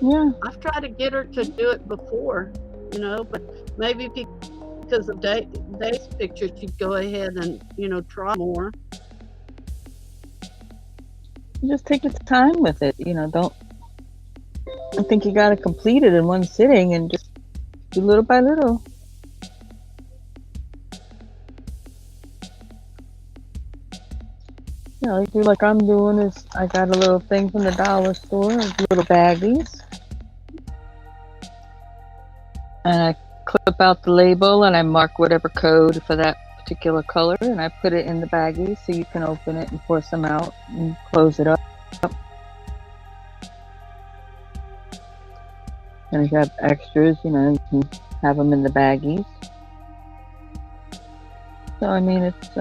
Yeah. I've tried to get her to do it before, but maybe because of Dave's picture, she'd go ahead and, try more. Just take your time with it. I think you got to complete it in one sitting and just do little by little. Like I'm doing is I got a little thing from the dollar store, little baggies. And I clip out the label and I mark whatever code for that particular color and I put it in the baggies so you can open it and pour some out and close it up. And if you have extras, you can have them in the baggies. So, it's,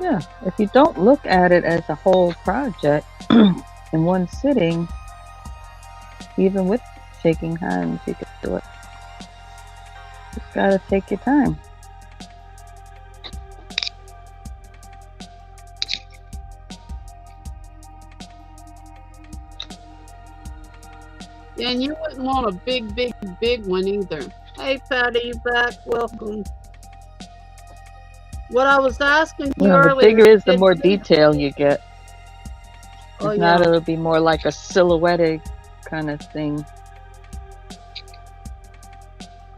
yeah, if you don't look at it as a whole project in one sitting, even with shaking hands, you can do it. Just gotta take your time. Yeah, and you wouldn't want a big one either. Hey, Patty, you back? Welcome. What I was asking you earlier. The bigger is, the more detail you get. If not, it'll be more like a silhouette kind of thing.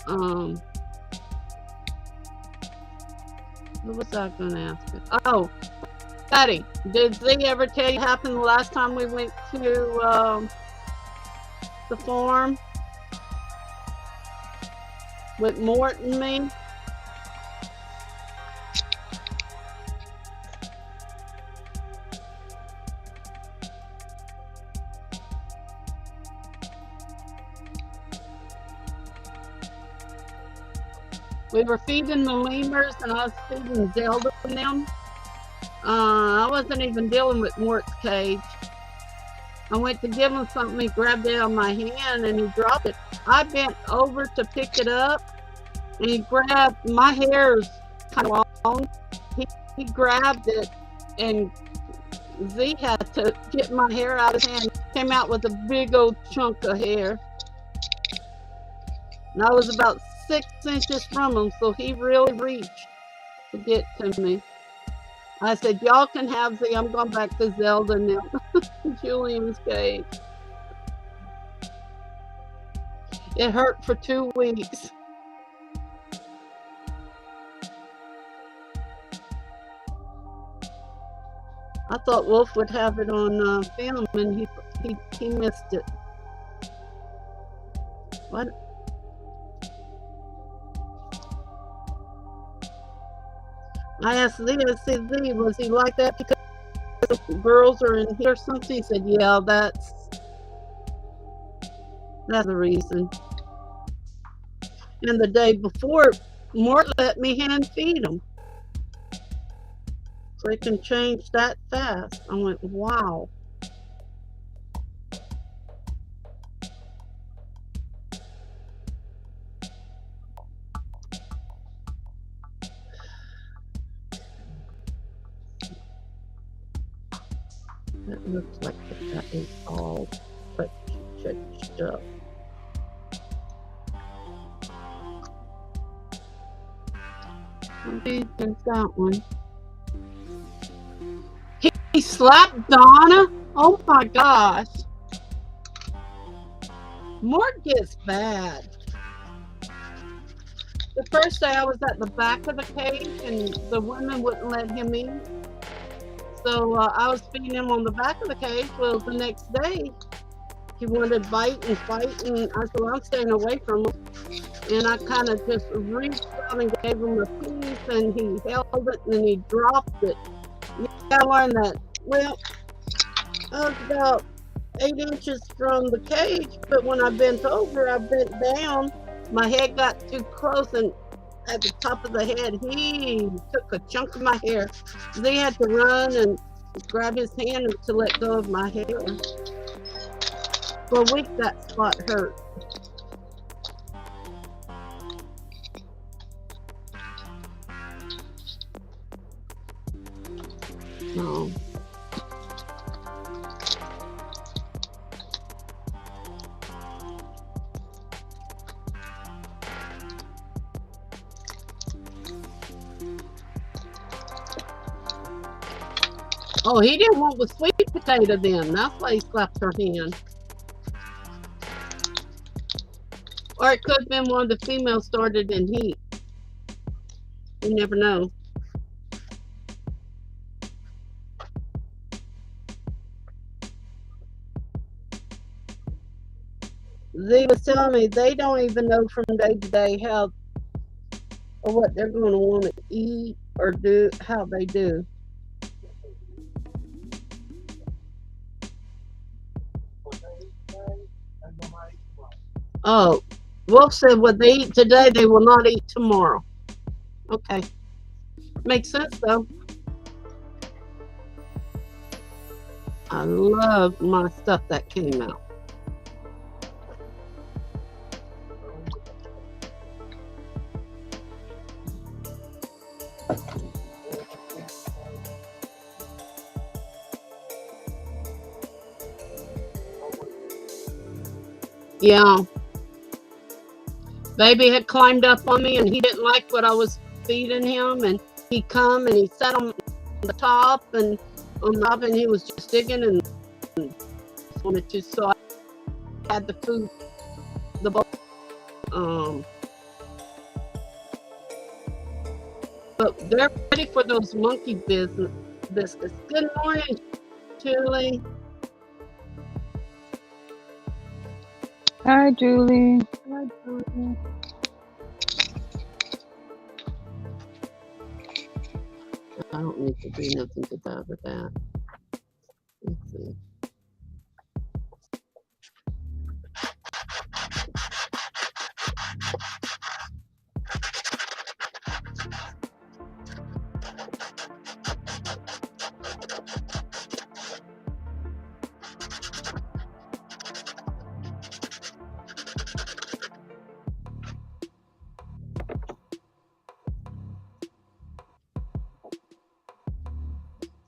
What was I going to ask you? Oh, Patty, did Z ever tell you what happened the last time we went to the farm with Mort and me? We were feeding the lemurs, and I was feeding Zelda and them. I wasn't even dealing with Mort's cage. I went to give him something. He grabbed it out of my hand and he dropped it. I bent over to pick it up, and he grabbed my hair's kind of long. He grabbed it, and Z had to get my hair out of his hand. Came out with a big old chunk of hair. And I was about 6 inches from him, so he really reached to get to me. I said, y'all can have Z. I'm going back to Zelda now. Julian's cage. It hurt for 2 weeks. I thought Wolf would have it on film, and he missed it. What? I asked Z, I said, Z, was he like that because the girls are in here or something? He said, yeah, that's the reason. And the day before, Mort let me hand feed him. So it can change that fast. I went, wow. That looks like that is all touched up. Okay, there's that one. He slapped Donna? Oh my gosh. Mort gets bad. The first day I was at the back of the cage and the women wouldn't let him in. So I was feeding him on the back of the cage. Well, the next day he wanted to bite and fight, and I said, well, I'm staying away from him. And I kind of just reached out and gave him a piece, and he held it and then he dropped it. I learned that. Well, I was about 8 inches from the cage, but when I bent over, I bent down. My head got too close, and at the top of the head, he took a chunk of my hair. They had to run and grab his hand to let go of my hair. For a week, that spot hurt. No. Oh, he didn't want the sweet potato then. That's why he slapped her hand. Or it could have been one of the females started in heat. You never know. Z was telling me they don't even know from day to day how or what they're going to want to eat or do, how they do. Oh, Wolf said what they eat today, they will not eat tomorrow. Okay. Makes sense, though. I love my stuff that came out. Yeah. Baby had climbed up on me and he didn't like what I was feeding him, and he come and he sat on the top and he was just digging and wanted to, so I had the food, the bowl. But they're ready for those monkey biscuits. Good morning, Julie. Hi, Julie. Hi, Julie. I don't need to do nothing to that with that. Let's see.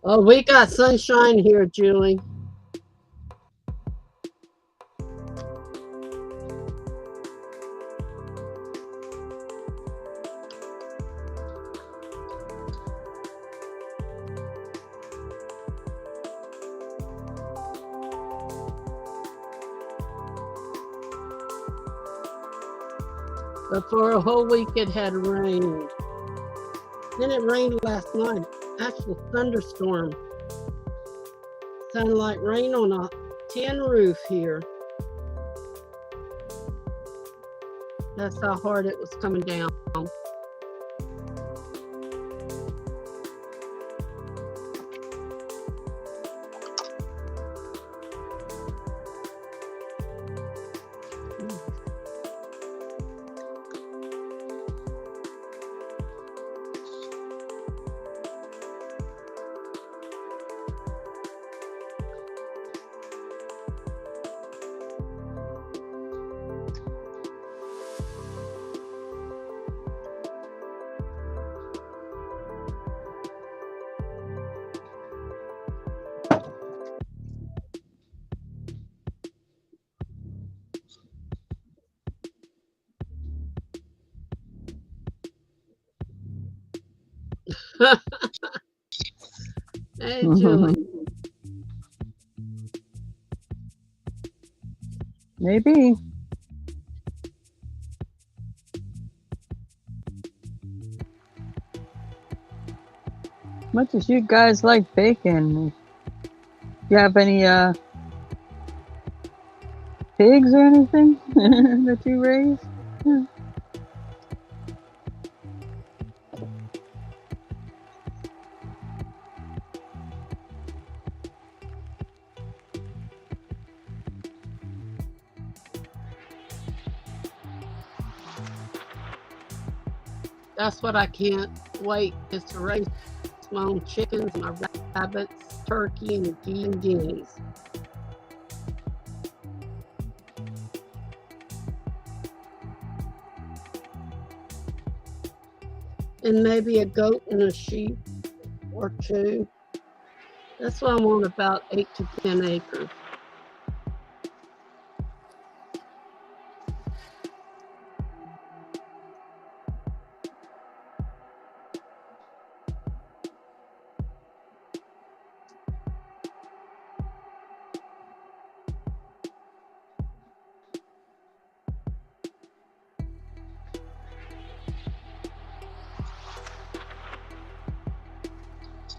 Oh, we got sunshine here, Julie. But for a whole week it had rained. Then it rained last night. Actual thunderstorm. Sounded like rain on a tin roof here. That's how hard it was coming down. Hey, Julie. Maybe. Much as you guys like bacon, you have any pigs or anything that you raise? That's what I can't wait is to raise my own chickens, my rabbits, turkey, and guineas. And maybe a goat and a sheep or two. That's why I want about 8 to 10 acres.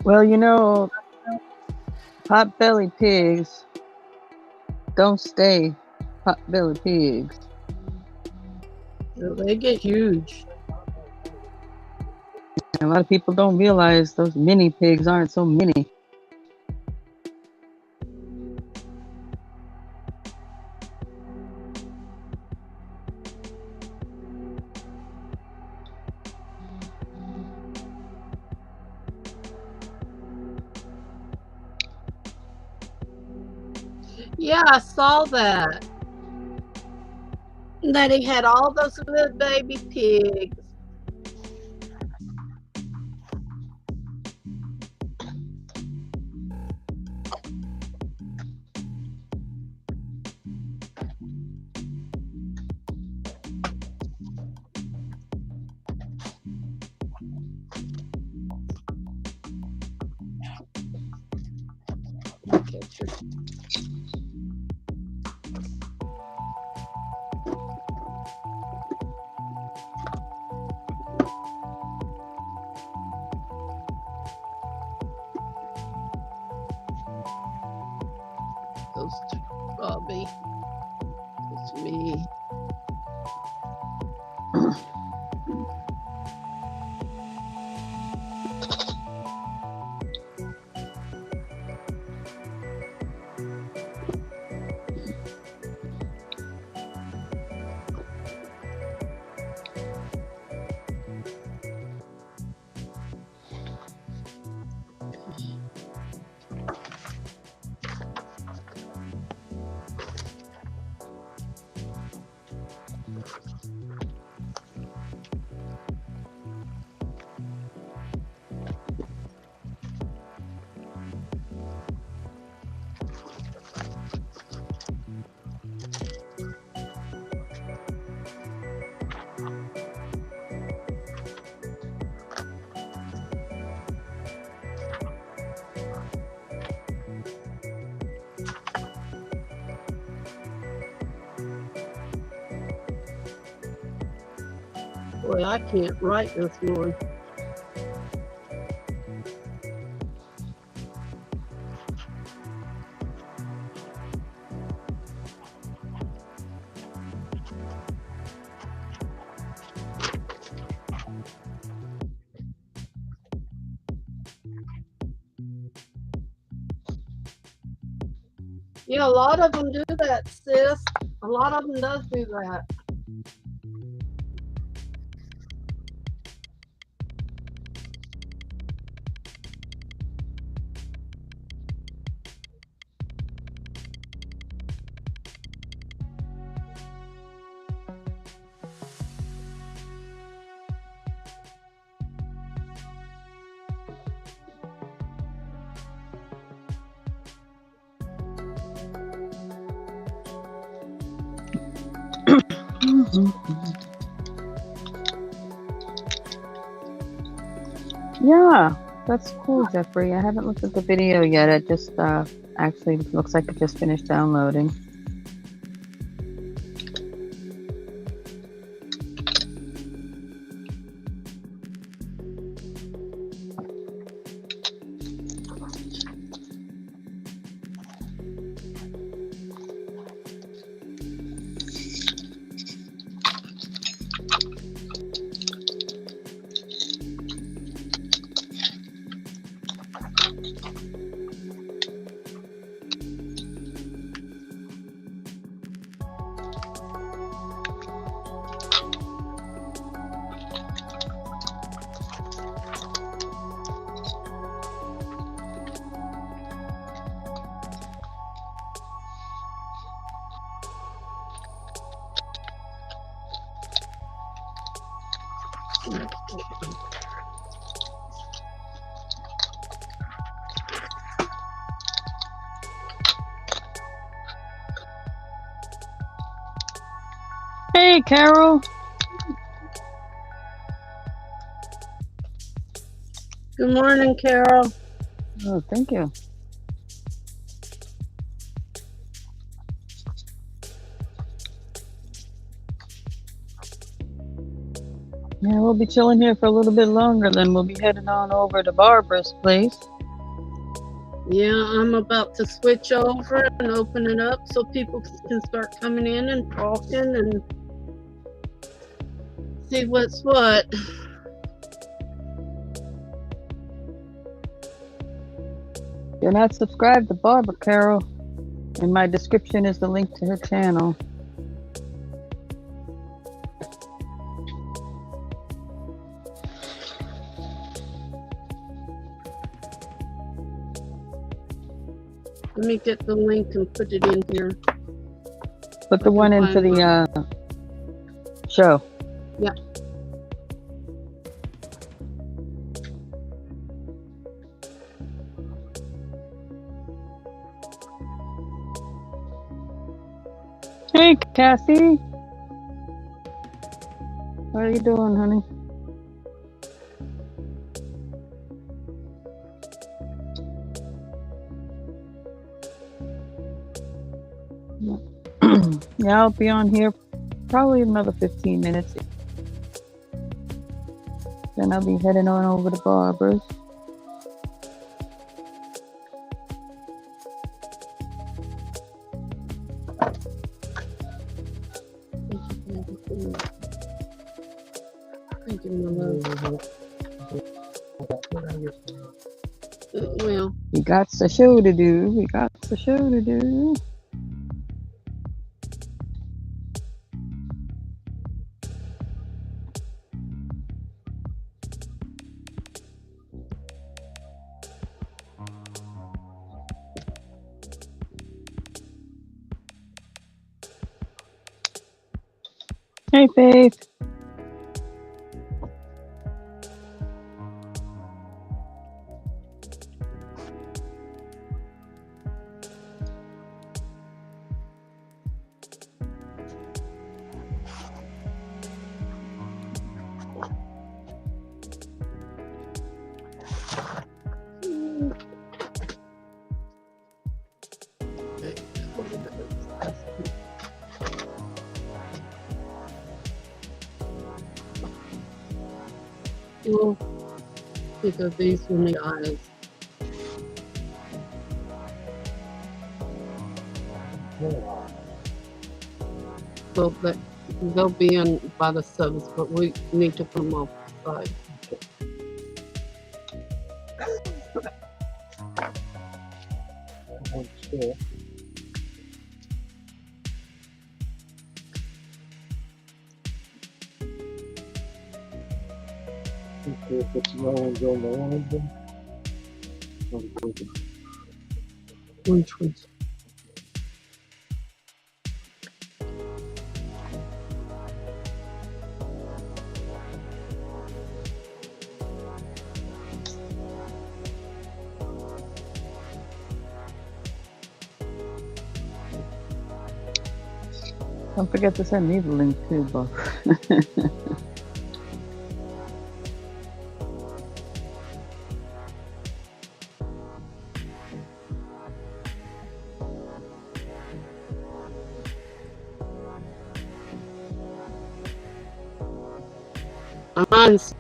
Well, you know, pot-bellied pigs don't stay pot-bellied pigs. They get huge. A lot of people don't realize those mini pigs aren't so mini. Yeah, I saw that. That he had all those little baby pigs. Goes to Bobby. Goes to me. Boy, I can't write this one. Yeah, a lot of them do that, sis. A lot of them does do that. Yeah, that's cool, Jeffrey. I haven't looked at the video yet. It just actually looks like it just finished downloading. Hey, Carol. Good morning, Carol. Oh, thank you. Yeah, we'll be chilling here for a little bit longer, then we'll be heading on over to Barbara's place. Yeah, I'm about to switch over and open it up so people can start coming in and talking and see what's what. If you're not subscribed to Barbara, Carol, in my description is the link to her channel. Let me get the link and put it in here. Put the one into the show. Yeah. Hey, Cassie. What are you doing, honey? Yeah, I'll be on here probably another 15 minutes. Then I'll be heading on over to Barbara's. Thank you, Mama. Well, We got the show to do. We got the show to do. Hey, Faith. because these were the guys. So that they'll be in by the 7th, but we need to put them off the side. Okay. Okay, if it's orange on the orange one. Which ones? Don't forget to send me the link too, Buff. Mine's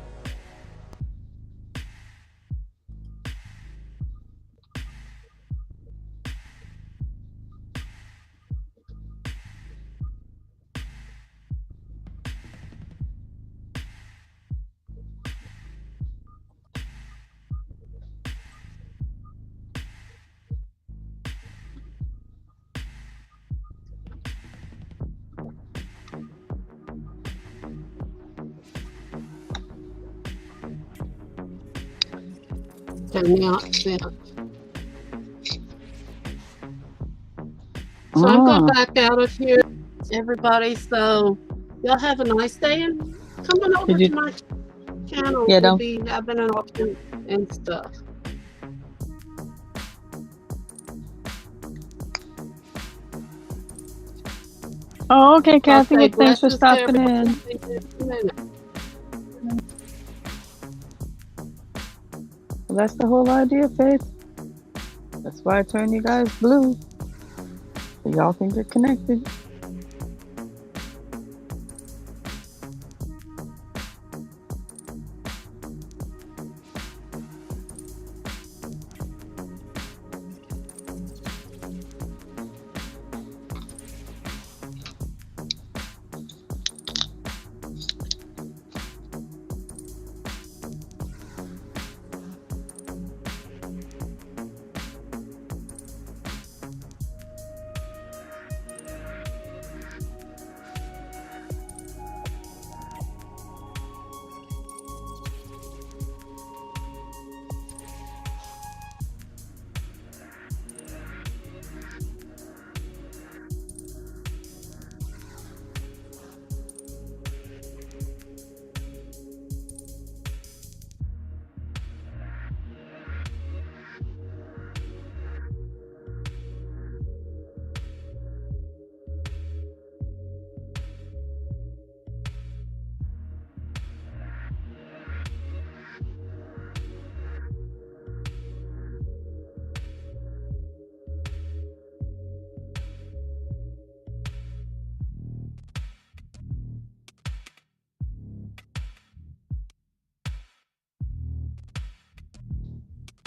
now sent. So I'm going back out of here, everybody. So y'all have a nice day and come on over to my channel. Yeah, we'll be having an auction and stuff. Oh, okay, Kathy. Okay, Thanks for blessings to stopping in. everybody. Well, that's the whole idea, Faith. That's why I turned you guys blue. So y'all can get connected.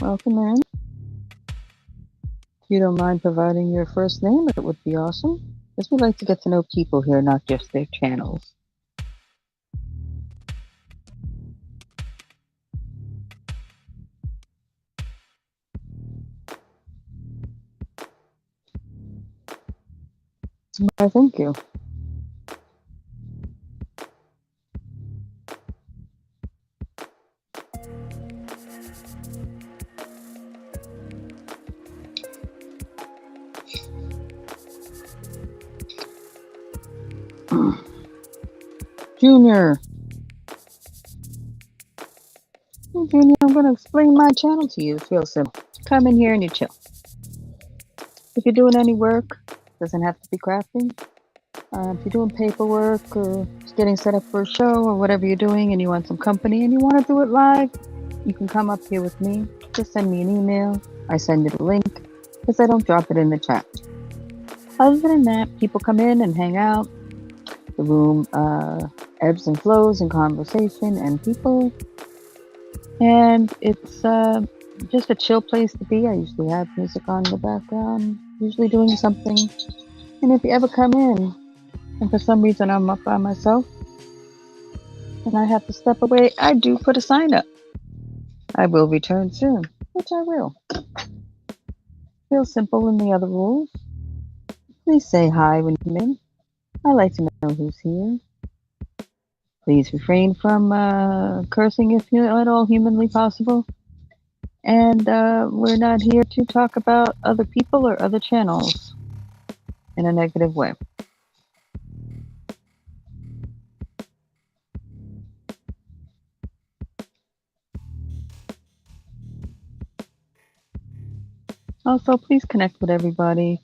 Welcome in. If you don't mind providing your first name, it would be awesome. Because we like to get to know people here, not just their channels. Why, thank you. Junior. Hey, Junior, I'm going to explain my channel to you. It's real simple. Come in here and you chill. If you're doing any work, doesn't have to be crafting. If you're doing paperwork or just getting set up for a show or whatever you're doing and you want some company and you want to do it live, you can come up here with me. Just send me an email. I send you the link because I don't drop it in the chat. Other than that, people come in and hang out. The room ebbs and flows in conversation, and people And it's just a chill place to be. I usually have music on in the background, usually doing something. And if you ever come in and for some reason I'm up by myself and I have to step away, I do put a sign up. I will return soon, which I will. Real simple in the other rules. Please say hi when you come in. I like to know who's here. Please refrain from cursing if at all humanly possible. And we're not here to talk about other people or other channels in a negative way. Also, please connect with everybody.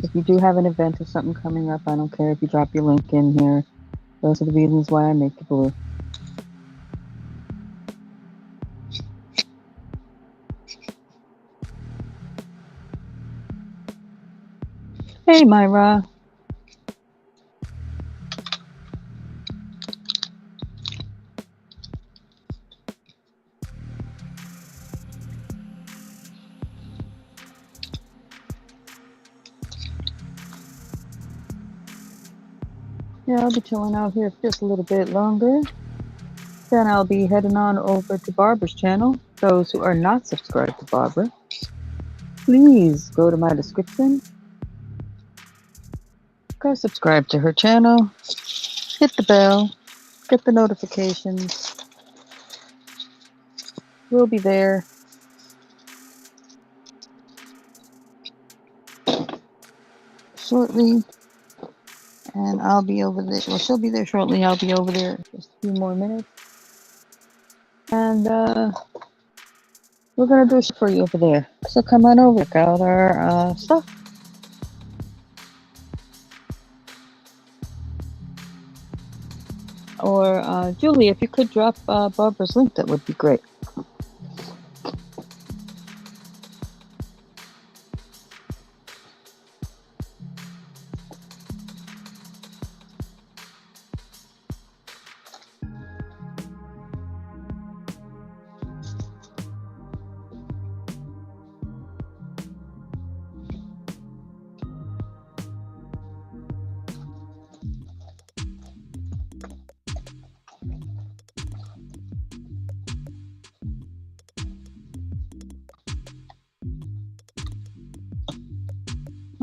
If you do have an event or something coming up, I don't care if you drop your link in here. Those are the reasons why I make it blue. Hey, Myra. Yeah, I'll be chilling out here for just a little bit longer. Then I'll be heading on over to Barbara's channel. Those who are not subscribed to Barbara, please go to my description. Go subscribe to her channel. Hit the bell. Get the notifications. We'll be there shortly. And I'll be over there. Well, she'll be there shortly. I'll be over there in just a few more minutes. And we're going to do a show for you over there. So come on over. Check out our stuff. Or Julie, if you could drop Barbara's link, that would be great.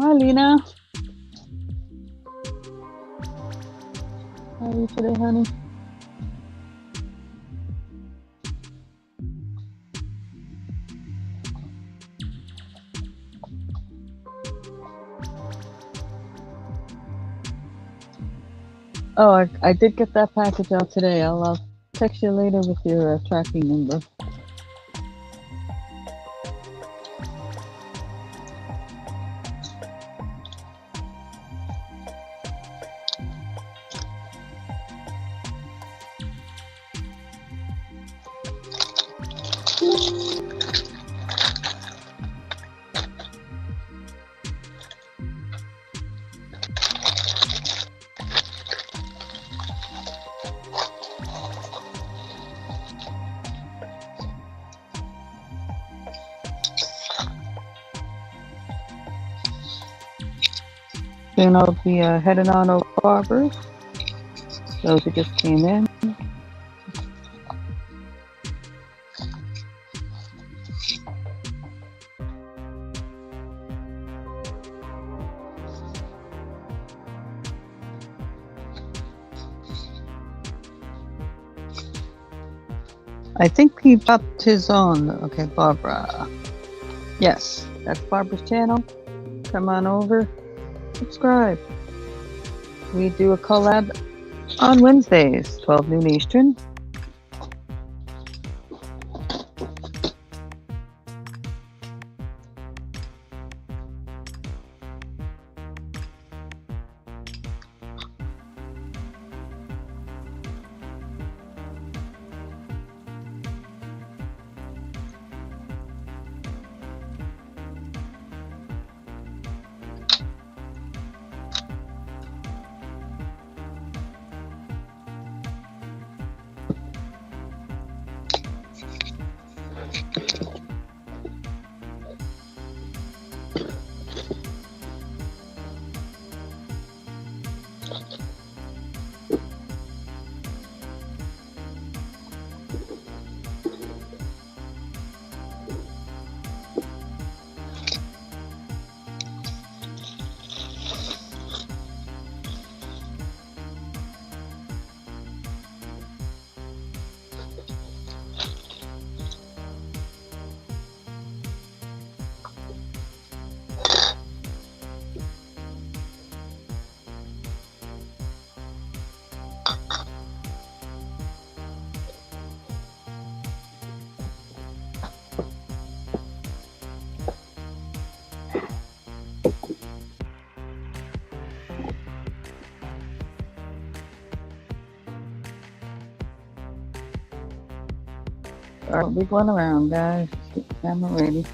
Hi, Lena. How are you today, honey? Oh, I did get that package out today. I'll text you later with your tracking number. Then I'll be heading on over to Barbara's. Those who just came in. I think he dropped his own. Okay, Barbara. Yes, that's Barbara's channel. Come on over. Subscribe. We do a collab on Wednesdays, 12 noon Eastern. All right, we're going around, guys. Get the camera ready.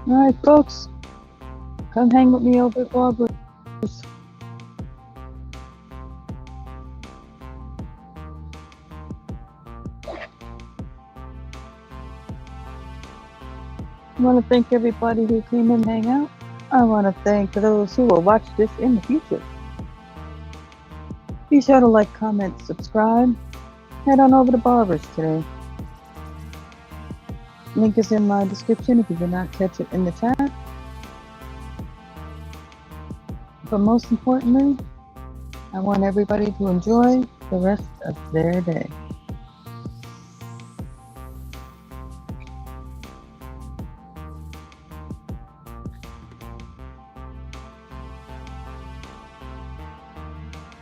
All right, folks, come hang with me over at Barbara's. I want to thank everybody who came in and hang out. I want to thank those who will watch this in the future. Be sure to like, comment, subscribe. Head on over to Barbara's today. Link is in my description if you did not catch it in the chat. But most importantly, I want everybody to enjoy the rest of their day.